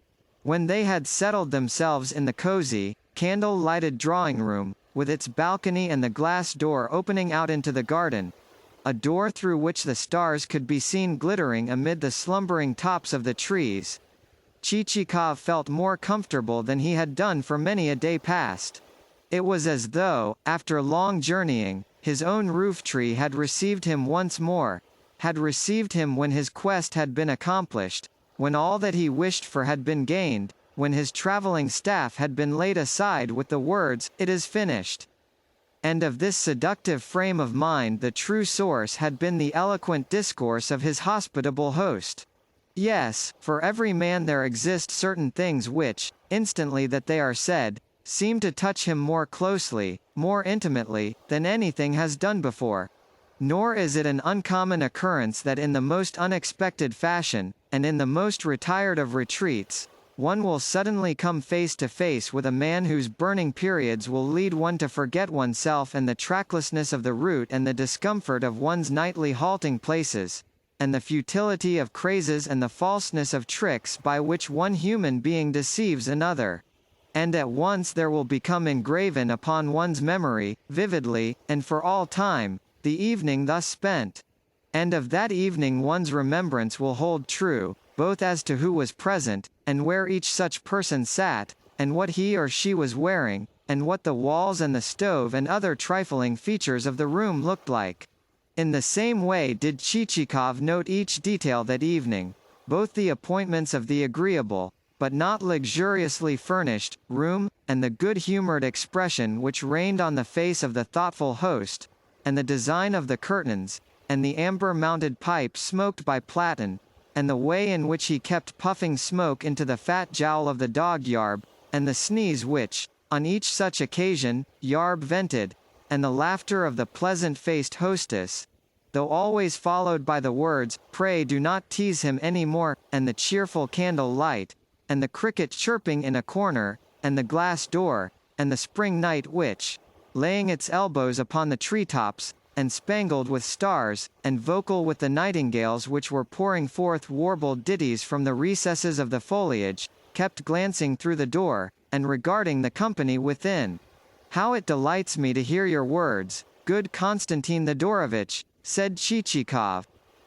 When they had settled themselves in the cozy, candle-lighted drawing-room, with its balcony and the glass door opening out into the garden, a door through which the stars could be seen glittering amid the slumbering tops of the trees, Chichikov felt more comfortable than he had done for many a day past. It was as though, after long journeying, his own roof-tree had received him once more, had received him when his quest had been accomplished, when all that he wished for had been gained, when his travelling staff had been laid aside with the words, "It is finished." And of this seductive frame of mind the true source had been the eloquent discourse of his hospitable host. Yes, for every man there exist certain things which, instantly that they are said, seem to touch him more closely, more intimately, than anything has done before. Nor is it an uncommon occurrence that in the most unexpected fashion, and in the most retired of retreats, one will suddenly come face to face with a man whose burning periods will lead one to forget oneself and the tracklessness of the route and the discomfort of one's nightly halting places, and the futility of crazes and the falseness of tricks by which one human being deceives another. And at once there will become engraven upon one's memory, vividly, and for all time, the evening thus spent. And of that evening one's remembrance will hold true, both as to who was present, and where each such person sat, and what he or she was wearing, and what the walls and the stove and other trifling features of the room looked like. In the same way did Chichikov note each detail that evening, both the appointments of the agreeable, but not luxuriously furnished, room, and the good-humoured expression which reigned on the face of the thoughtful host, and the design of the curtains, and the amber-mounted pipe smoked by Platon, and the way in which he kept puffing smoke into the fat jowl of the dog Yarb, and the sneeze which, on each such occasion, Yarb vented, and the laughter of the pleasant-faced hostess, though always followed by the words, "Pray do not tease him any more," and the cheerful candle light, and the cricket chirping in a corner, and the glass door, and the spring night which, laying its elbows upon the tree-tops, and spangled with stars, and vocal with the nightingales which were pouring forth warbled ditties from the recesses of the foliage, kept glancing through the door, and regarding the company within. "How it delights me to hear your words, good Constantine Thedorovitch," said Chichikov.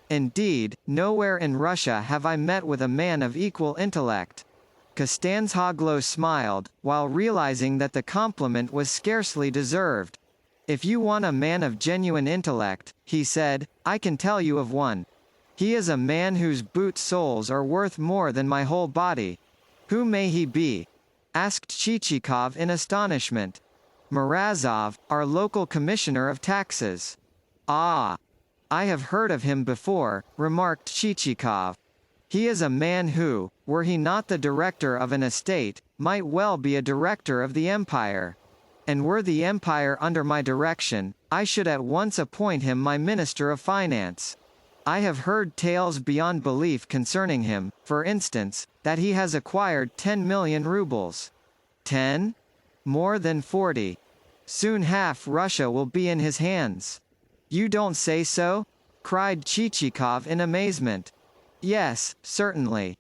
"Indeed, nowhere in Russia have I met with a man of equal intellect." Costanzhoglo smiled, while realizing that the compliment was scarcely deserved. If you want a man of genuine intellect, he said, I can tell you of one. He is a man whose boot soles are worth more than my whole body. Who may he be? Asked Chichikov in astonishment. Morozov, our local commissioner of taxes. Ah! I have heard of him before, remarked Chichikov. He is a man who, were he not the director of an estate, might well be a director of the empire. And were the empire under my direction, I should at once appoint him my Minister of Finance. I have heard tales beyond belief concerning him, for instance, that he has acquired 10 million rubles. 10? More than 40. Soon half Russia will be in his hands. You don't say so? Cried Chichikov in amazement. Yes, certainly.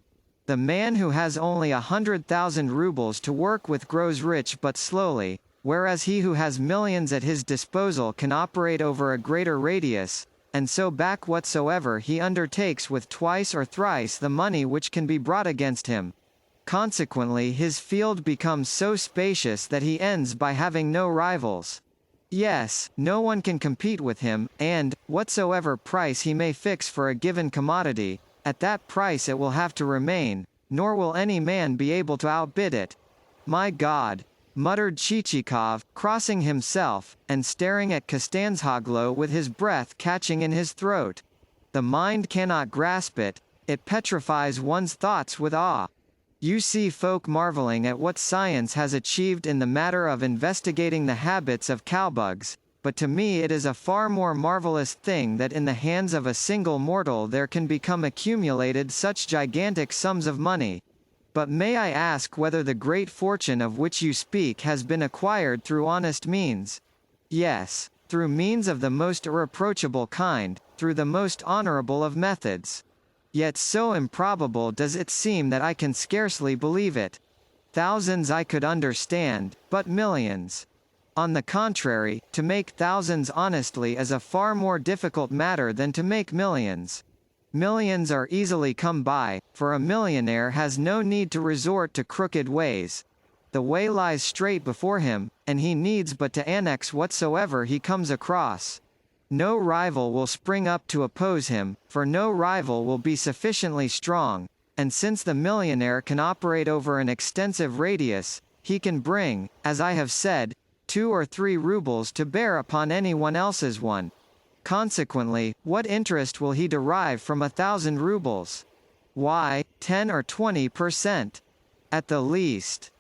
The man who has only 100,000 rubles to work with grows rich but slowly, whereas he who has millions at his disposal can operate over a greater radius, and so back whatsoever he undertakes with twice or thrice the money which can be brought against him. Consequently his field becomes so spacious that he ends by having no rivals. Yes, no one can compete with him, and, whatsoever price he may fix for a given commodity, at that price it will have to remain, nor will any man be able to outbid it. My God! Muttered Chichikov, crossing himself, and staring at Costanzhoglo with his breath catching in his throat. The mind cannot grasp it, it petrifies one's thoughts with awe. You see folk marveling at what science has achieved in the matter of investigating the habits of cowbugs, but to me it is a far more marvelous thing that in the hands of a single mortal there can become accumulated such gigantic sums of money. But may I ask whether the great fortune of which you speak has been acquired through honest means? Yes, through means of the most irreproachable kind, through the most honorable of methods. Yet so improbable does it seem that I can scarcely believe it. Thousands I could understand, but millions. On the contrary, to make thousands honestly is a far more difficult matter than to make millions. Millions are easily come by, for a millionaire has no need to resort to crooked ways. The way lies straight before him, and he needs but to annex whatsoever he comes across. No rival will spring up to oppose him, for no rival will be sufficiently strong, and since the millionaire can operate over an extensive radius, he can bring, as I have said, 2 or 3 rubles to bear upon anyone else's one. Consequently, what interest will he derive from 1,000 rubles? Why, 10 or 20%. At the least.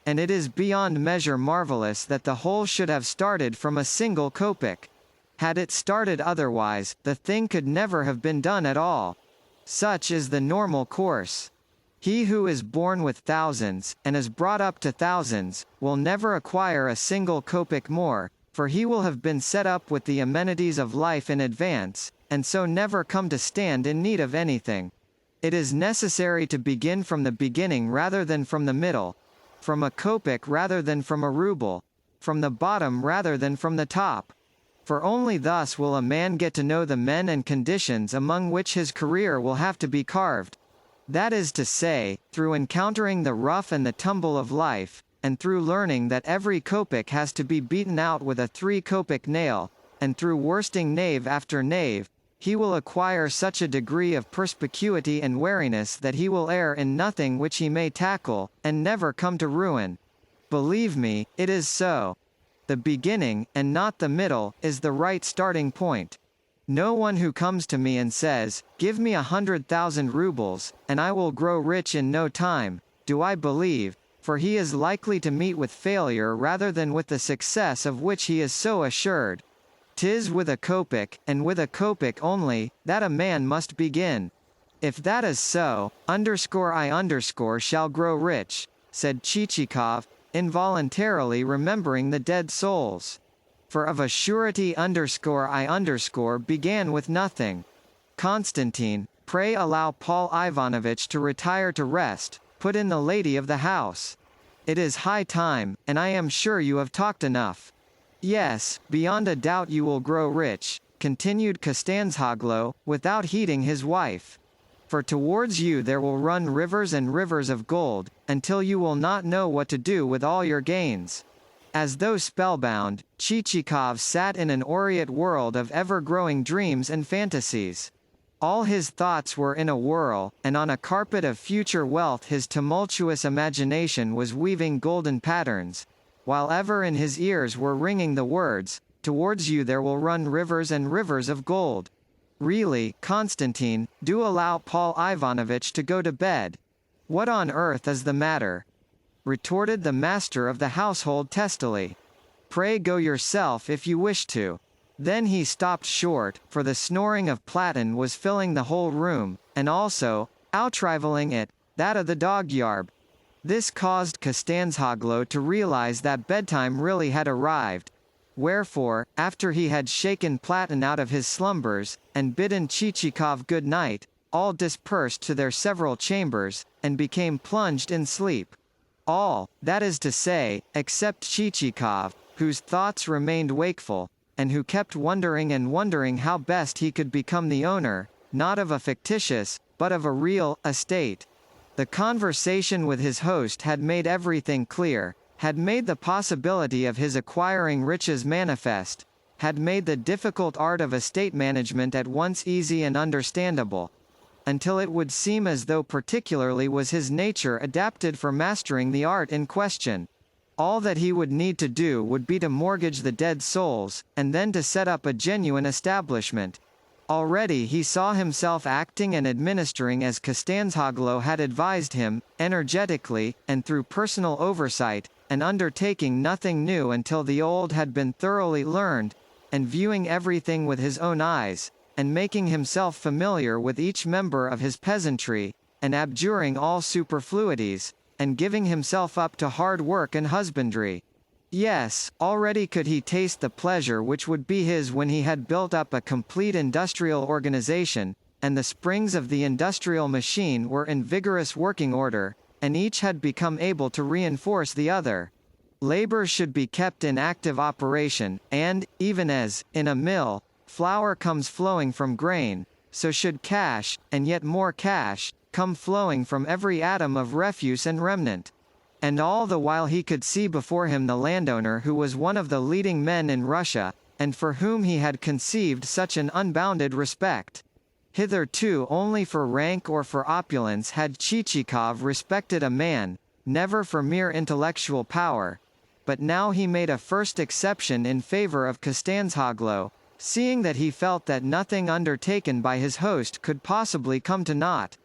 And it is beyond measure marvelous that the whole should have started from a single kopeck. Had it started otherwise, the thing could never have been done at all. Such is the normal course. He who is born with thousands, and is brought up to thousands, will never acquire a single kopeck more, for he will have been set up with the amenities of life in advance, and so never come to stand in need of anything. It is necessary to begin from the beginning rather than from the middle, from a kopeck rather than from a ruble, from the bottom rather than from the top. For only thus will a man get to know the men and conditions among which his career will have to be carved. That is to say, through encountering the rough and the tumble of life, and through learning that every kopeck has to be beaten out with a 3-kopeck nail, and through worsting knave after knave, he will acquire such a degree of perspicuity and wariness that he will err in nothing which he may tackle, and never come to ruin. Believe me, it is so. The beginning, and not the middle, is the right starting point. No one who comes to me and says, "Give me 100,000 rubles, and I will grow rich in no time," do I believe, for he is likely to meet with failure rather than with the success of which he is so assured. 'Tis with a kopeck, and with a kopeck only, that a man must begin. If that is so, I shall grow rich, said Chichikov, involuntarily remembering the dead souls. For of a surety I began with nothing. Constantine, pray allow Paul Ivanovitch to retire to rest, put in the lady of the house. It is high time, and I am sure you have talked enough. Yes, beyond a doubt you will grow rich, continued Costanzhoglo, without heeding his wife. For towards you there will run rivers and rivers of gold, until you will not know what to do with all your gains. As though spellbound, Chichikov sat in an aureate world of ever-growing dreams and fantasies. All his thoughts were in a whirl, and on a carpet of future wealth his tumultuous imagination was weaving golden patterns, while ever in his ears were ringing the words, "Towards you there will run rivers and rivers of gold." "Really, Constantine, do allow Paul Ivanovitch to go to bed. What on earth is the matter?" retorted the master of the household testily. "Pray go yourself if you wish to." Then he stopped short, for the snoring of Platon was filling the whole room, and also, outrivaling it, that of the dog Yarb. This caused Costanzhoglo to realize that bedtime really had arrived. Wherefore, after he had shaken Platon out of his slumbers, and bidden Chichikov good night, all dispersed to their several chambers, and became plunged in sleep. All, that is to say, except Chichikov, whose thoughts remained wakeful, and who kept wondering and wondering how best he could become the owner, not of a fictitious, but of a real, estate. The conversation with his host had made everything clear, had made the possibility of his acquiring riches manifest, had made the difficult art of estate management at once easy and understandable, until it would seem as though particularly was his nature adapted for mastering the art in question. All that he would need to do would be to mortgage the dead souls, and then to set up a genuine establishment. Already he saw himself acting and administering as Costanzhoglo had advised him, energetically, and through personal oversight, and undertaking nothing new until the old had been thoroughly learned, and viewing everything with his own eyes, and making himself familiar with each member of his peasantry, and abjuring all superfluities, and giving himself up to hard work and husbandry. Yes, already could he taste the pleasure which would be his when he had built up a complete industrial organization, and the springs of the industrial machine were in vigorous working order, and each had become able to reinforce the other. Labor should be kept in active operation, and, even as, in a mill, flour comes flowing from grain, so should cash, and yet more cash, come flowing from every atom of refuse and remnant. And all the while he could see before him the landowner who was one of the leading men in Russia, and for whom he had conceived such an unbounded respect. Hitherto only for rank or for opulence had Chichikov respected a man, never for mere intellectual power. But now he made a first exception in favor of Costanzhoglo, seeing that he felt that nothing undertaken by his host could possibly come to naught.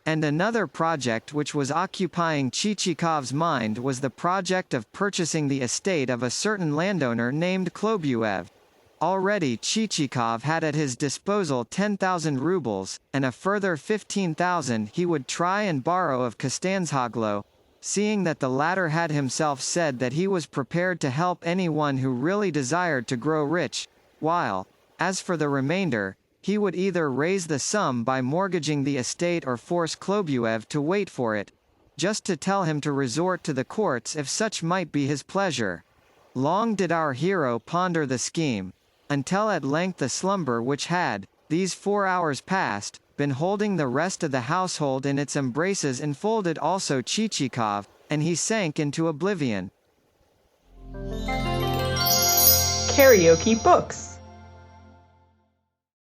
And another project which was occupying Chichikov's mind was the project of purchasing the estate of a certain landowner named Klobuev. Already Chichikov had at his disposal 10,000 rubles, and a further 15,000 he would try and borrow of Costanzhoglo, seeing that the latter had himself said that he was prepared to help anyone who really desired to grow rich, while, as for the remainder, he would either raise the sum by mortgaging the estate or force Klobuev to wait for it, just to tell him to resort to the courts if such might be his pleasure. Long did our hero ponder the scheme, until at length the slumber which had, these 4 hours past, been holding the rest of the household in its embraces enfolded also Chichikov, and he sank into oblivion. KaraokeBooks.